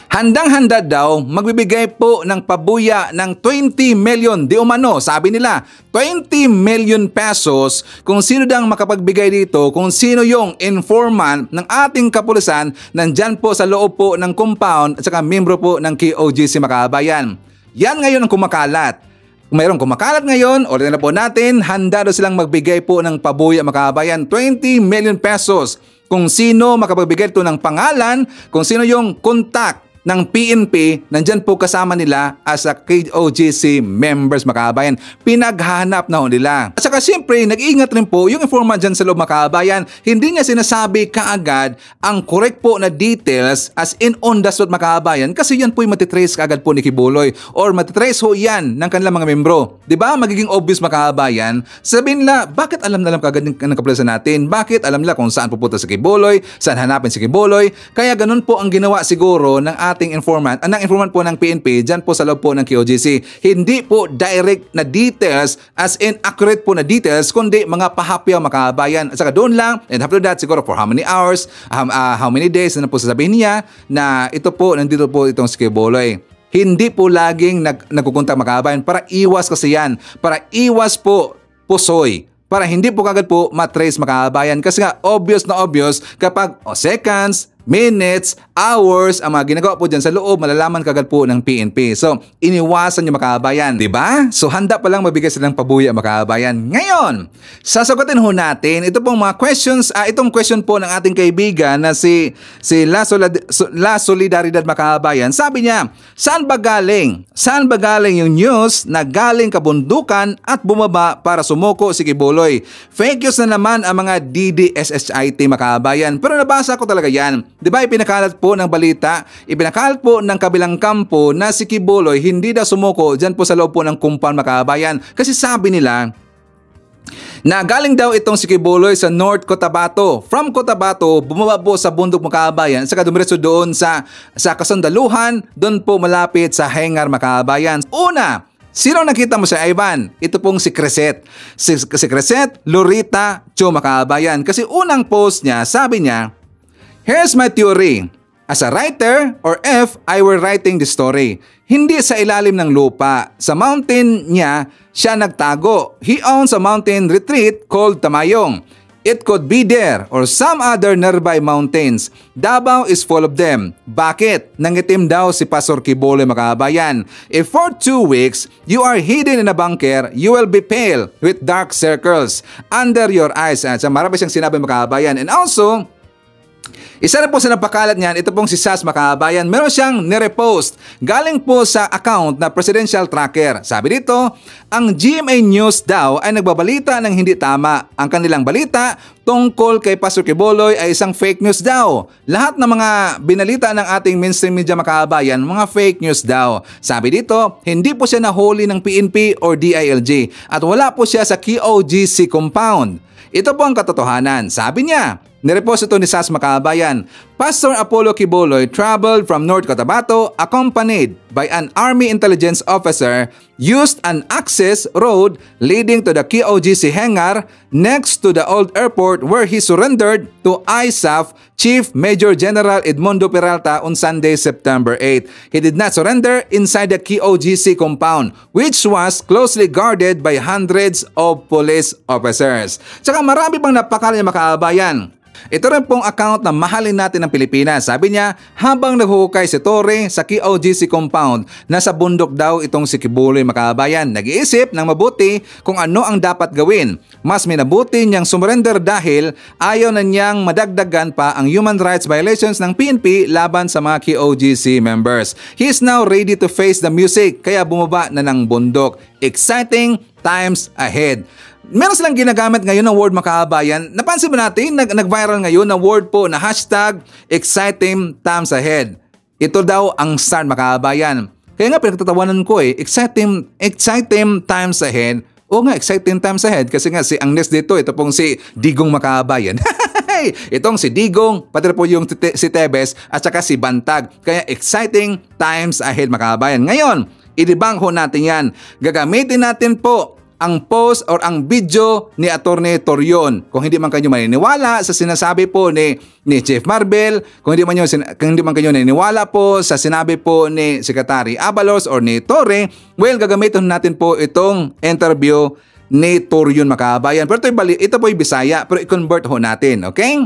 Handang-handa daw magbibigay po ng pabuya ng 20 million di umano, sabi nila 20 million pesos kung sino dang makapagbigay dito, kung sino yung informant ng ating kapulisan nandyan po sa loob po ng compound at saka membro po ng KOJC Makabayan. Yan ngayon ang kumakalat. Kung mayroong kumakalat ngayon, ulit na po natin, handa daw silang magbigay po ng pabuya Makabayan, 20 million pesos kung sino makapagbigay ito ng pangalan, kung sino yung contact ng PNP, nandyan po kasama nila as a KOJC members Makabayan. Pinaghahanap na ho nila. At saka siyempre, nag-iingat rin po yung informant dyan sa loob Makabayan. Hindi niya sinasabi kaagad ang correct po na details as in on the spot Makabayan kasi yan po'y matitrace kaagad po ni Kibuloy or matitrace ho yan ng kanilang mga membro. Diba? Magiging obvious Makabayan. Sabihin nila, bakit alam na alam kaagad ng kapulisan natin? Bakit alam nila kung saan pupunta si Kibuloy? Saan hanapin si Kibuloy? Kaya ganun po ang ginawa siguro ng ating informant, ang informant po ng PNP dyan po sa loob po ng KOJC. Hindi po direct na details as in accurate po na details kundi mga pahapyaw Makabayan. At saka doon lang and after that siguro for how many hours, how many days na po sasabihin niya na ito po, nandito po itong si Kibuloy. Hindi po laging nagkukontak Makabayan para iwas kasi yan. Para iwas po pusoy. Para hindi po kagad po matrace Makabayan kasi nga obvious na obvious kapag seconds, minutes, hours, ang mga ginagawa po dyan sa loob, malalaman kagad po ng PNP. So, iniwasan nyo Makabayan, di ba? So, handa pa lang mabigay silang pabuya Makabayan. Ngayon, sasagutin ho natin ito pong mga questions, itong question po ng ating kaibigan na si La Solidaridad Makabayan. Sabi niya, saan ba galing? Saan ba galing yung news na galing kabundukan at bumaba para sumuko si Kibuloy? Fake news na naman ang mga DDSHIT Makabayan. Pero nabasa ko talaga yan. Di ba ipinakalat po ng balita, ipinakalat po ng kabilang kampo na si Kibuloy hindi daw sumuko dyan po sa loob po ng compound Makabayan. Kasi sabi nila na galing daw itong si Kibuloy sa North Cotabato. From Cotabato, bumaba po sa bundok Makabayan at saka dumiretso doon sa kasandaluhan, doon po malapit sa hangar Makabayan. Una, sino nakita mo sa Ivan? Ito pong si Crescent. Si Crescent Lorita Cho Makabayan. Kasi unang post niya, sabi niya, here's my theory. As a writer, or if I were writing the story, hindi sa ilalim ng lupa. Sa mountain niya, siya nagtago. He owns a mountain retreat called Tamayong. It could be there or some other nearby mountains. Davao is full of them. Bakit? Nangitim daw si Pastor Kibuloy Makabayan. If for 2 weeks, you are hidden in a bunker, you will be pale with dark circles under your eyes. At marami siyang sinabi Makabayan. And also, isa na po sa napakalat niyan, ito pong si Sas Makabayan, meron siyang nirepost galing po sa account na Presidential Tracker. Sabi dito, ang GMA News daw ay nagbabalita ng hindi tama. Ang kanilang balita tungkol kay Pastor Kibuloy ay isang fake news daw. Lahat ng mga binalita ng ating mainstream media Makabayan, mga fake news daw. Sabi dito, hindi po siya nahuli ng PNP or DILG at wala po siya sa KOJC compound. Ito po ang katotohanan. Sabi niya, nirepost ito ni Sas Makabayan, Pastor Apollo Kibuloy traveled from North Cotabato accompanied by an Army Intelligence Officer, used an access road leading to the KOJC hangar next to the old airport where he surrendered to ISAF Chief Major General Edmundo Peralta on Sunday, September 8. He did not surrender inside the KOJC compound, which was closely guarded by hundreds of police officers. Tsaka marami pang napakala niya Makabayan. Ito rin pong account na mahalin natin ng Pilipinas. Sabi niya, habang naghukay si Torre sa KOJC compound, nasa bundok daw itong si Kibuloy Makabayan. Nag-iisip ng mabuti kung ano ang dapat gawin. Mas minabuti niyang sumurrender dahil ayaw na niyang madagdagan pa ang human rights violations ng PNP laban sa mga KOJC members. He is now ready to face the music kaya bumaba na ng bundok. Exciting times ahead. Meron silang ginagamit ngayon ng word mga kabayan. Napansin mo natin, nag-viral ngayon na word po na hashtag exciting times ahead. Ito daw ang start mga kabayan. Kaya nga pinagtatawanan ko exciting times ahead. O nga, exciting times ahead kasi nga ang next dito, ito pong si Digong mga kabayan. Itong si Digong, pati po yung si Tebes at saka si Bantag. Kaya exciting times ahead mga kabayan. Ngayon, i-debunk ho natin yan. Gagamitin natin po ang post or ang video ni Atty. Torion. Kung hindi man kayo maniniwala sa sinasabi po ni Chief Marbel, kung hindi man kayo naniniwala po sa sinabi po ni Secretary Abalos or ni Torre, well, gagamitin natin po itong interview ni Torion mga kabayan. Pero ito po yung Bisaya, pero i-convert ho natin, okay?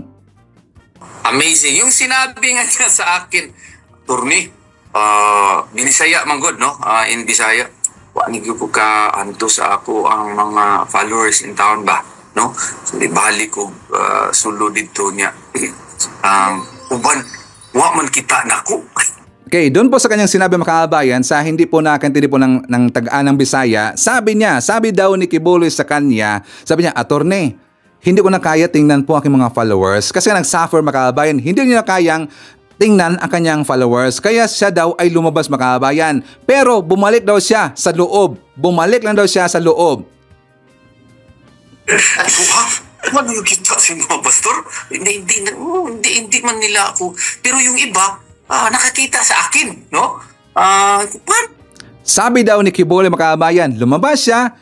Amazing. Yung sinabi nga niya sa akin, Torne, Binisaya man good, no? In Bisaya. Wani ko ka anto sa ako ang mga followers in town ba, no? So di bali ko sulod dito niya. Uban wa man kita nako. Okay, doon po sa kanyang sinabi mga kabayan, sa hindi po nakakintindi po ng tagaan ng Bisaya, sabi daw ni Kibuloy sa kanya, sabi niya, Attorney, hindi ko na kaya tingnan po aking mga followers kasi nag-suffer mga kabayan, hindi niya kayang tingnan ang kanyang followers. Kaya siya daw ay lumabas mga kabayan. Pero bumalik daw siya sa loob. Bumalik lang daw siya sa loob. Ano yung kita si mga pastor? Hindi man nila ako. Pero yung iba, nakakita sa akin, no? Sabi daw ni Kibuloy mga kabayan, lumabas siya,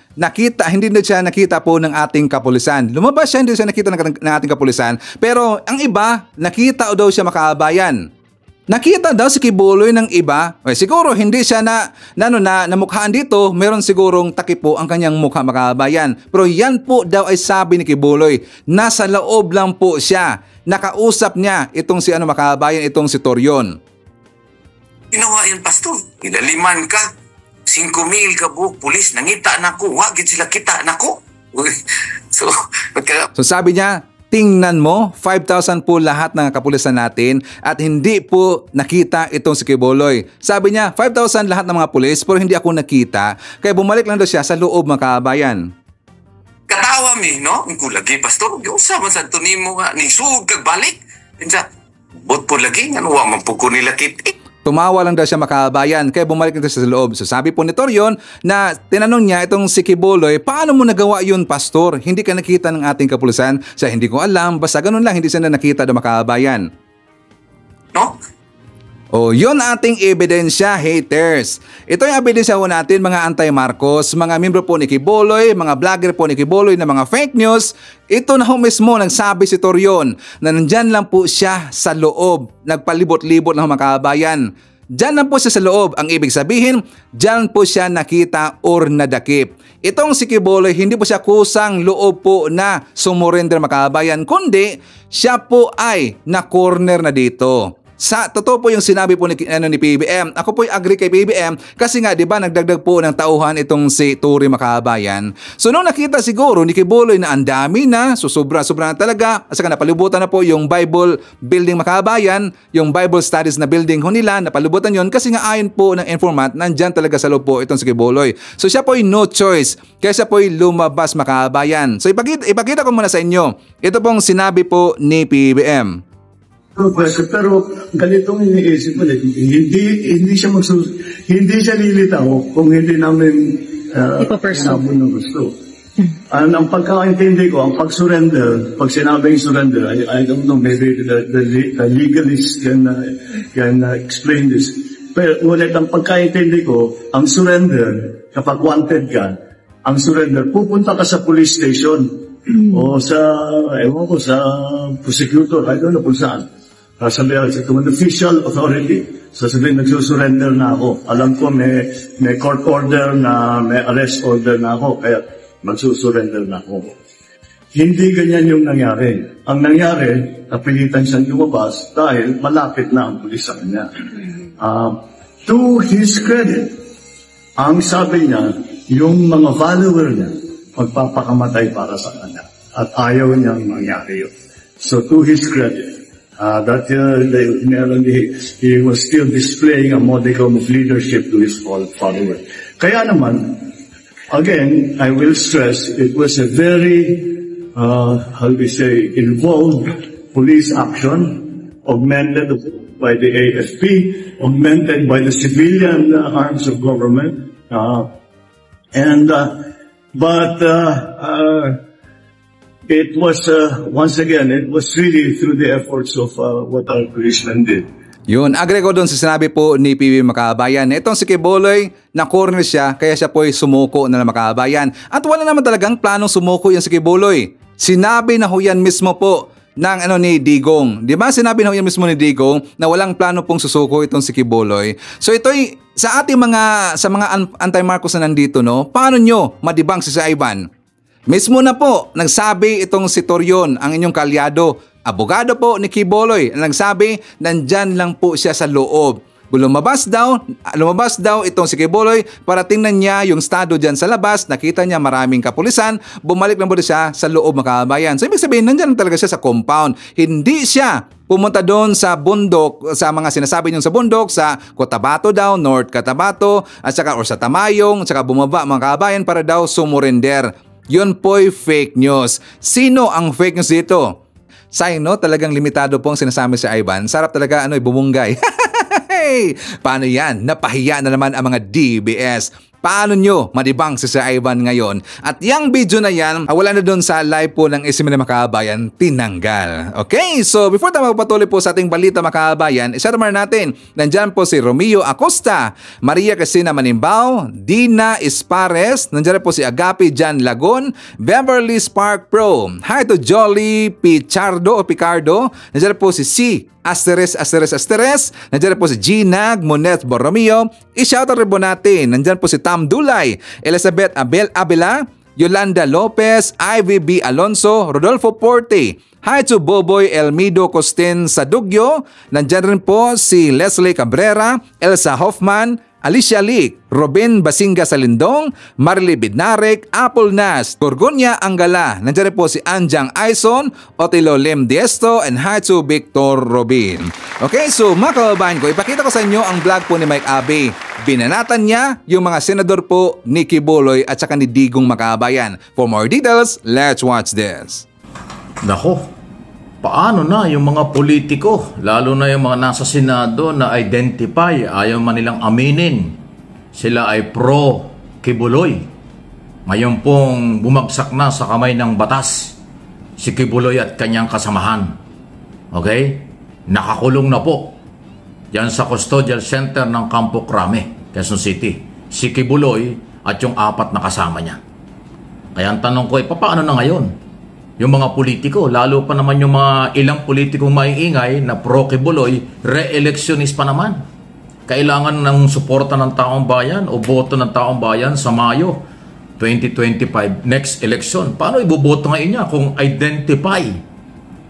hindi na siya nakita po ng ating kapulisan. Lumabas siya, hindi siya nakita ng ating kapulisan. Pero ang iba, nakita daw siya mga kabayan. Nakita daw si Kibuloy ng iba. Siguro hindi siya namukhaan dito, meron sigurong takip po ang kanyang mukha mga kabayan. Pero yan po daw ay sabi ni Kibuloy. Nasa loob lang po siya. Nakausap niya itong si mga kabayan, itong si Torion. Ginawa yan, pastor. Inaliman ka. 5,000 ka buhok pulis, nangita na ko, wagid sila kita na ko. So sabi niya, tingnan mo, 5,000 po lahat ng kapulisan natin at hindi po nakita itong si Kibuloy. Sabi niya, 5,000 lahat ng mga pulis pero hindi ako nakita. Kaya bumalik lang daw siya sa loob mga kabayan. Katawa mi, no? Kung lagi, pastor, usama sa tunin mo nga, nisug kagbalik. Bot po lagi, ano, man po ko nila kit. Tumawa lang daw siya makabayan, kaya bumalik na siya sa loob. So sabi po ni Torion na tinanong niya itong si Kibuloy, paano mo nagawa yun, pastor? Hindi ka nakita ng ating kapulisan? Siya, hindi ko alam, basta ganun lang, hindi siya na nakita daw makabayan. No? O, yun ating ebidensya, haters. Ito yung ebidensya po natin, mga anti-Marcos, mga membro po ni Kibuloy, mga vlogger po ni Kibuloy na mga fake news. Ito na ho mismo nagsabi si Torion na nandyan lang po siya sa loob, nagpalibot-libot ng mga kabayan. Diyan lang po siya sa loob. Ang ibig sabihin, diyan po siya nakita or nadakip. Itong si Kibuloy, hindi po siya kusang loob po na sumurrender mga kabayan, kundi siya po ay na-corner na dito. Sa totoo po yung sinabi po ni PBM. Ako po agree kay PBM kasi nga 'di ba nagdagdag po ng tauhan itong si Turi makabayan. So nung nakita siguro ni Kibuloy na ang dami na, so sobra na talaga, at saka napalibutan na po yung Bible building makabayan, yung Bible studies na building ho nila, napalibutan yon kasi nga ayon po ng informant, nandyan talaga sa loob po itong si Kibuloy. So siya po ay no choice, kaya siya po ay lumabas makabayan. So ipakita ko muna sa inyo. Ito pong sinabi po ni PBM. Pero ganitong iniisip mo, hindi siya lilitaw kung hindi namin sinabi ng gusto. Ang pagkakaintindi ko, ang pag-surrender, pag sinabing surrender, I don't know, maybe the legalist can explain this. Pero ngunit ang pagkaintindi ko, ang surrender, kapag wanted ka, ang surrender, pupunta ka sa police station o sa, sa prosecutor, I don't know kung saan. Sabihin, kung official authority, sasabihin, nagsusurrender na ako. Alam ko may court order na, may arrest order na ako, kaya magsusurrender na ako. Hindi ganyan yung nangyari. Ang nangyari, napilitan siyang lumabas dahil malapit na ang pulis sa kanya. To his credit, ang sabi niya, yung mga follower niya, magpapakamatay para sa kanya. At ayaw niyang mangyari yun. So to his credit, he was still displaying a modicum of leadership to his followers. Kaya naman, again, I will stress, it was a very, how do we say, involved police action, augmented by the AFP, augmented by the civilian arms of government, it was, once again, it was really through the efforts of what our policemen did. Yun, agree ko doon sa sinabi po ni PB Makabayan. Itong si Kibuloy, na-corner siya, kaya siya po ay sumuko na Makabayan. At wala naman talagang planong sumuko yan si Kibuloy. Sinabi na ho yan mismo po ng ni Digong. Di ba sinabi na ho yan mismo ni Digong na walang plano pong susuko itong si Kibuloy. So ito'y sa ating sa mga anti-Marcos na nandito, no, paano nyo madibang si Ivan? Mismo na po, nagsabi itong si Torion, ang inyong kalyado, abogado po ni Kibuloy, nagsabi, nandyan lang po siya sa loob. Lumabas daw itong si Kibuloy para tingnan niya yung estado dyan sa labas, nakita niya maraming kapulisan, bumalik lang po siya sa loob Makabayan. So ibig sabihin, nandyan talaga siya sa compound. Hindi siya pumunta doon sa bundok, sa mga sinasabi niyo sa bundok, sa Cotabato daw, North Cotabato, at saka or sa Tamayong, at saka bumaba Makabayan para daw sumurrender. Yun po'y fake news. Sino ang fake news dito? Sayang, no? Talagang limitado pong sinasama si Ivan. Sarap talaga, bumungay. Paano yan? Napahiya na naman ang mga DBS. Paano nyo madibang si Sir Ivan ngayon? At yung video na yan, wala na doon sa live po ng SMN Makabayan, tinanggal. Okay, so before tayo magpatuloy po sa ating balita Makabayan, isa naman natin, nandyan po si Romeo Acosta, Maria Cristina Manimbao, Dina Espares, nandyan po si Agapi Jan Lagon, Beverly Spark Pro, hi to Jolly Picardo, nandyan po si C. Asteres, nandiyan po si Gina Monet Borromeo, i-shoutout rin po natin, nandiyan po si Tam Dulay, Elizabeth Abela, Yolanda Lopez, Ivy B. Alonso, Rodolfo Porte, hi to Boboy Elmido Costin Sadugyo, nandiyan rin po si Leslie Cabrera, Elsa Hoffman, Alicia Leak, Robin Basinga Salindong, Marily Bidnarek, Apple Nas, Gorgonya Anggala, nandiyan po si Anjang Aison, Otilo Lem Diesto, and hi to Victor Robin. Okay, so mga kababayan ko, ipakita ko sa inyo ang vlog po ni Mike Abe. Binanatan niya yung mga senador po ni Kibuloy at saka ni Digong Makabayan. For more details, let's watch this. Nako, paano na yung mga politiko, lalo na yung mga nasa Senado na identify, ayaw man nilang aminin, sila ay pro-Kibuloy. Ngayon pong bumagsak na sa kamay ng batas si Kibuloy at kanyang kasamahan. Okay? Nakakulong na po yan sa Custodial Center ng Campo Crame, Quezon City. Si Kibuloy at yung 4 na kasama niya. Kaya ang tanong ko ay, paano na ngayon? Yung mga politiko, lalo pa naman yung mga ilang politikong maiingay na pro-Kibuloy, re-electionist pa naman. Kailangan ng suporta ng taong bayan o boto ng taong bayan sa Mayo 2025 next election. Paano iboboto ngayon niya kung identify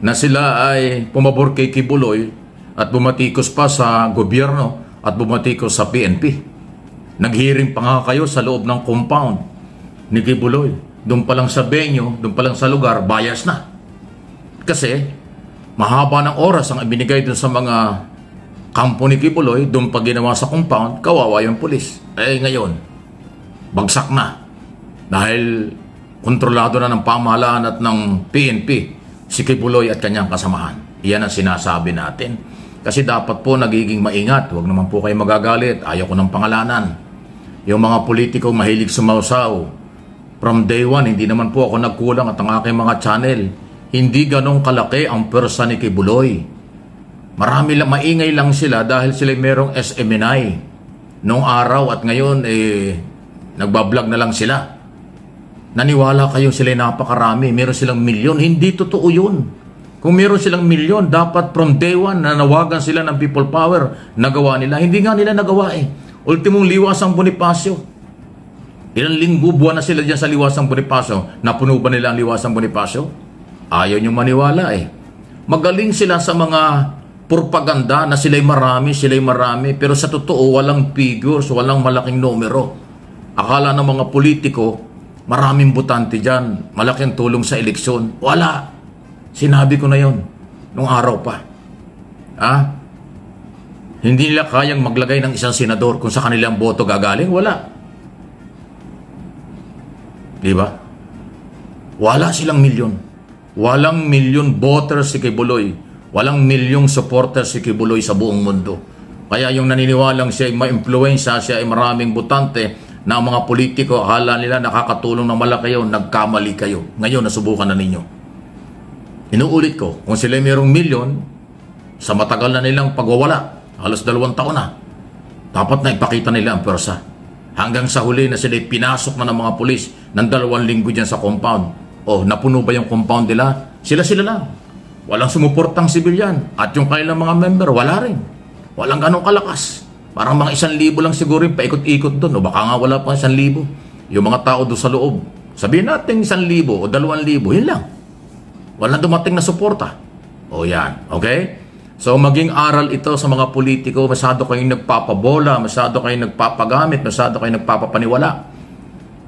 na sila ay pumabor kay Kibuloy at bumatikos pa sa gobyerno at bumatikos sa PNP? Nag-hearing pa nga kayo sa loob ng compound ni Kibuloy. Doon pa lang sa venue, doon pa lang sa lugar, bias na. Kasi mahaba ng oras ang ibinigay doon sa mga kampo ni Kibuloy, doon pa ginawa sa compound, kawawa yung pulis. Eh ngayon, bagsak na. Dahil kontrolado na ng pamahalaan at ng PNP si Kibuloy at kanyang kasamahan. Iyan ang sinasabi natin. Kasi dapat po nagiging maingat. Huwag naman po kayo magagalit. Ayaw ko ng pangalanan. Yung mga politiko mahilig sumausaw. From day one, hindi naman po ako nagkulang at ang aking mga channel. Hindi ganong kalaki ang pwersa ni Kibuloy. Marami lang, maingay lang sila dahil sila merong SMNI. Noong araw at ngayon, nagbablog na lang sila. Naniwala kayo sila napakarami. Meron silang milyon. Hindi totoo yun. Kung meron silang milyon, dapat from day one nanawagan sila ng people power. Nagawa nila. Hindi nga nila nagawa Ultimong Liwasang Bonifacio. Ilang linggo, buwan na sila dyan sa Liwasang Bonifacio. Napuno ba nila ang Liwasang Bonifacio? Ayaw nyo maniwala Magaling sila sa mga propaganda na sila'y marami. Pero sa totoo, walang figures, walang malaking numero. Akala ng mga politiko, maraming botante dyan, malaking tulong sa eleksyon. Wala. Sinabi ko na yon nung araw pa. Hindi nila kayang maglagay ng isang senador kung sa kanilang boto gagaling. Wala. Di ba? Wala silang milyon. Walang milyon voters si Kibuloy. Walang milyong supporters si Kibuloy sa buong mundo. Kaya yung naniniwalang siya ay ma-influensya, siya ay maraming butante na ang mga politiko, akala nila nakakatulong na malaki yun, nagkamali kayo. Ngayon, nasubukan na ninyo. Inuulit ko, kung sila mayroong milyon, sa matagal na nilang pagwawala, halos 2 taon na, dapat na ipakita nila ang pwersa. Hanggang sa huli na sila pinasok na ng mga pulis ng 2 linggo dyan sa compound. O, napuno ba yung compound nila? Sila lang. Walang sumuportang sibilyan. At yung kailang mga member, wala rin. Walang ganong kalakas. Parang mga 1,000 lang siguro yung paikot-ikot doon. O baka nga wala pa 1,000. Yung mga tao doon sa loob. Sabihin natin 1,000 o 2,000. Yun lang. Walang dumating na suporta. O yan. Okay? So maging aral ito sa mga politiko. Masyado kayong nagpapabola. Masyado kayong nagpapagamit. Masyado kayong nagpapapaniwala.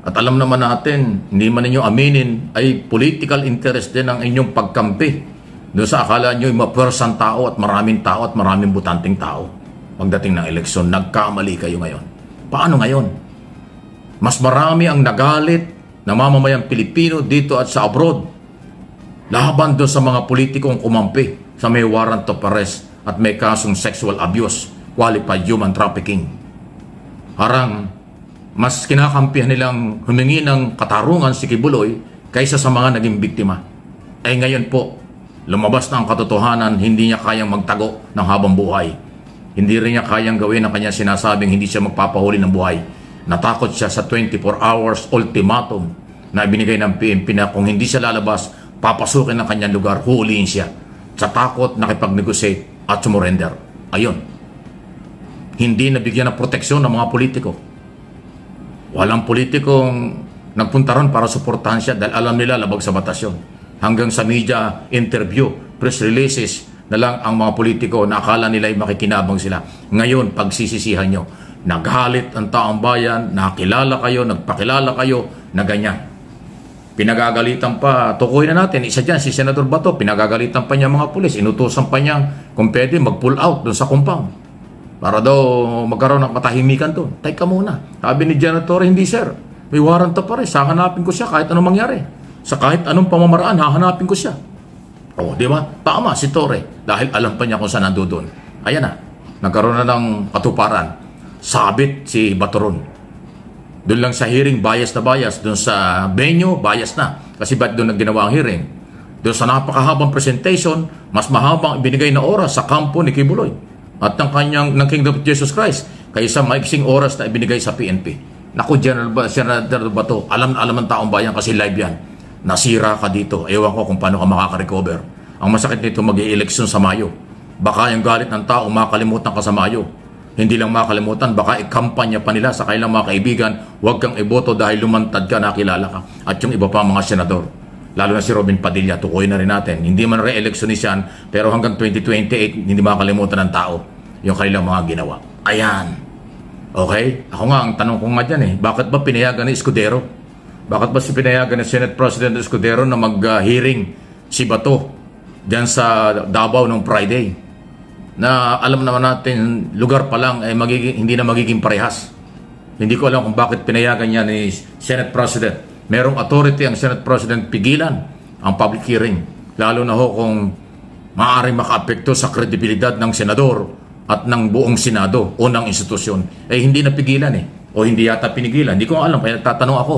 At alam naman natin, hindi man ninyo aminin, ay political interest din ang inyong pagkampi. Doon sa akala nyo, mapwersang tao at maraming butanting tao. Pagdating ng eleksyon, nagkamali kayo ngayon. Paano ngayon? Mas marami ang nagalit na mamamayang Pilipino dito at sa abroad. Laban doon sa mga politikong kumampi sa may warrant of arrest at may kasong sexual abuse, qualified human trafficking. Harang, mas kinakampihan nilang humingi ng katarungan si Kibuloy kaysa sa mga naging biktima. Ay ngayon po, lumabas na ang katotohanan, hindi niya kayang magtago ng habang buhay. Hindi rin niya kayang gawin ang kanyang sinasabing hindi siya magpapahuli ng buhay. Natakot siya sa 24 hours ultimatum na ibinigay ng PNP na kung hindi siya lalabas, papasukin ng kanyang lugar, huulihin siya. Sa takot, nakipag-negotiate at sumurrender. Ayun. Hindi nabigyan ng proteksyon ng mga politiko. Walang politikong nagpunta ron para suportahan siya dahil alam nila labag sa batas yun. Hanggang sa media interview, press releases na lang ang mga politiko na akala nila ay makikinabang sila. Ngayon, pagsisisihan nyo, naghalit ang taong bayan, nakilala kayo, nagpakilala kayo, na ganyan. Pinagagalitan pa, tukoy na natin, isa dyan, si Senator Bato, pinagagalitan pa niya mga pulis, inutusan pa niya kung pwede mag-pull out doon sa compound. Para daw magkaroon ng katahimikan doon. Teka muna. Sabi ni Janitor, hindi sir. May warrant pa rin. Hahanapin ko siya kahit anong mangyari. Sa kahit anong pamamaraan, hahanapin ko siya. O, di ba? Tama si Torre. Dahil alam pa niya kung saan nando doon. Ayan na. Nagkaroon na ng katuparan. Sabit si Batoron. Doon lang sa hearing, bias na bias. Doon sa venue, bias na. Kasi ba't doon ginawa ang hearing? Doon sa napakahabang presentation, mas mahabang ibinigay na oras sa kampo ni Kibuloy at ng Kingdom of Jesus Christ kaysa maiksing oras na ibinigay sa PNP. Naku, Senator Bato, alam ang taong bayan kasi live yan. Nasira ka dito. Ewan ko kung paano ka makaka-recover. Ang masakit nito mag-i-eleksyon sa Mayo. Baka yung galit ng tao makalimutan ka sa Mayo. Hindi lang makalimutan, baka ikampanya pa nila sa kailang mga kaibigan, huwag kang iboto dahil lumantad ka, nakilala ka. At yung iba pa mga senador. Lalo na si Robin Padilla, tukoy na rin natin. Hindi man re-electionist yan, pero hanggang 2028, hindi makalimutan ng tao yung kanilang mga ginawa. Ayan. Okay? Ako nga, ang tanong ko nga dyan bakit ba pinayagan ni Escudero? Bakit ba pinayagan ni Senate President Escudero na mag-hearing si Bato dyan sa Davao nung Friday? Na alam naman natin, lugar pa lang hindi na magiging parehas. Hindi ko alam kung bakit pinayagan niya ni Senate President. Merong authority ang Senate President pigilan ang public hearing. Lalo na kung maaaring makaapekto sa kredibilidad ng senador at ng buong Senado o ng institusyon. Hindi napigilan o hindi yata pinigilan. Hindi ko alam, kaya nagtatanong ako.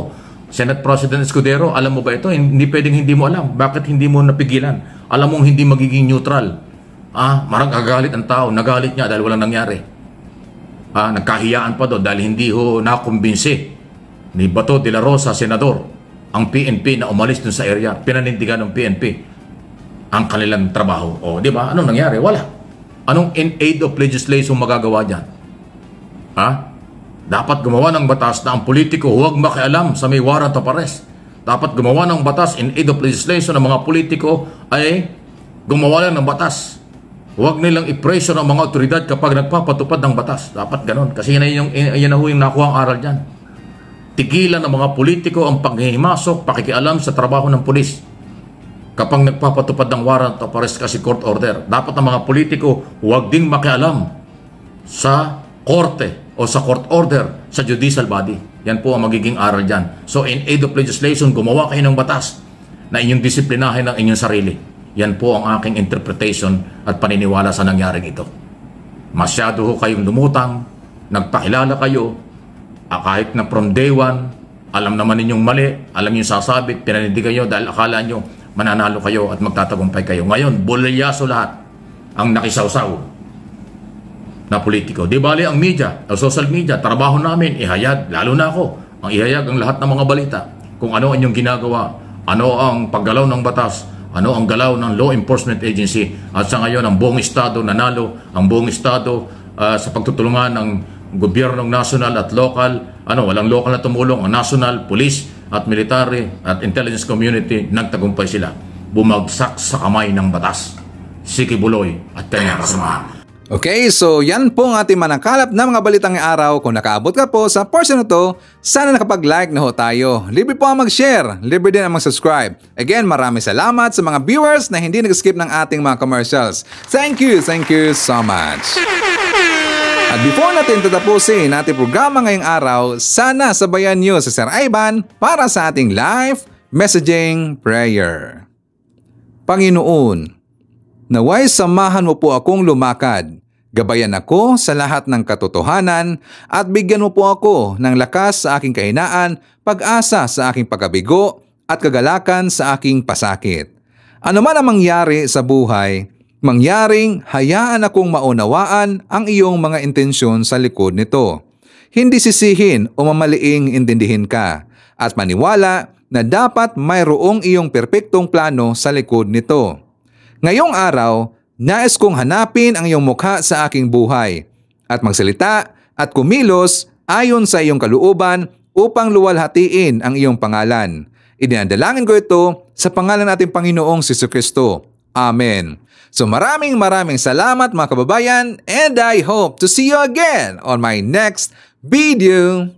Senate President Escudero, alam mo ba ito? Hindi pwedeng hindi mo alam. Bakit hindi mo napigilan? Alam mong hindi magiging neutral. Marang gagalit ang tao. Nagalit niya dahil walang nangyari. Nagkahiyaan pa doon dahil hindi nakumbinsi ni Bato de la Rosa, Senador, ang PNP na umalis dun sa area. Pinanindigan ng PNP ang kanilang trabaho. O, di ba? Anong nangyari? Wala. Anong in aid of legislation magagawa dyan? Dapat gumawa ng batas na ang politiko huwag makialam sa may warrant of arrest. Dapat gumawa ng batas in aid of legislation ng mga politiko ay gumawa lang ng batas. Huwag nilang i-pressure ang mga otoridad kapag nagpapatupad ng batas. Dapat ganun. Kasi yan na yung nakuha ang aral dyan. Tigilan ng mga politiko ang paghihimasok, pakikialam sa trabaho ng pulis. Kapag nagpapatupad ng warrant of arrest kasi court order, dapat ang mga politiko huwag ding makialam sa korte o sa court order sa judicial body. Yan po ang magiging aral dyan. So in aid of legislation, gumawa kayo ng batas na inyong disiplinahin ng inyong sarili. Yan po ang aking interpretation at paniniwala sa nangyaring ito. Masyado ho kayong lumutang, nagpakilala kayo, kahit na from day one, alam naman ninyong mali, alam niyo sasabit, pinanindigan nyo dahil akala nyo mananalo kayo at magtatagumpay kayo. Ngayon, bolyaso lahat ang nakisawsaw na politiko. Di bali ang media, ang social media, trabaho namin, ihayag, lalo na ako, ang ihayag ang lahat ng mga balita. Kung ano ang inyong ginagawa, ano ang paggalaw ng batas, ano ang galaw ng law enforcement agency, at sa ngayon ang buong estado nanalo, ang buong estado sa pagtutulungan ng gobyernong national at local, walang local na tumulong, ang national, police at military at intelligence community, nagtagumpay sila. Bumagsak sa kamay ng batas si Kibuloy at kanyang kasamahan. Okay, so yan po ang ating manakalap na mga balitang araw. Kung nakaabot ka po sa portion na to, sana nakapag-like na ho tayo. Libre po ang mag-share, libre din ang mag-subscribe. Again, maraming salamat sa mga viewers na hindi nag-skip ng ating mga commercials. Thank you so much. At before natin tatapusin ating programa ngayong araw, sana sabayan nyo si Sir Ivan para sa ating live messaging prayer. Panginoon, naway samahan mo po akong lumakad. Gabayan ako sa lahat ng katotohanan at bigyan mo po ako ng lakas sa aking kahinaan, pag-asa sa aking pagkabigo at kagalakan sa aking pasakit. Ano man ang mangyari sa buhay, mangyaring hayaan akong maunawaan ang iyong mga intensyon sa likod nito. Hindi sisihin o mamaliing intindihin ka at maniwala na dapat mayroong iyong perpektong plano sa likod nito. Ngayong araw, nais kong hanapin ang iyong mukha sa aking buhay at magsalita at kumilos ayon sa iyong kalooban upang luwalhatiin ang iyong pangalan. Idinadalangin ko ito sa pangalan nating Panginoong Jesucristo. Amen. So maraming salamat mga kababayan, and I hope to see you again on my next video.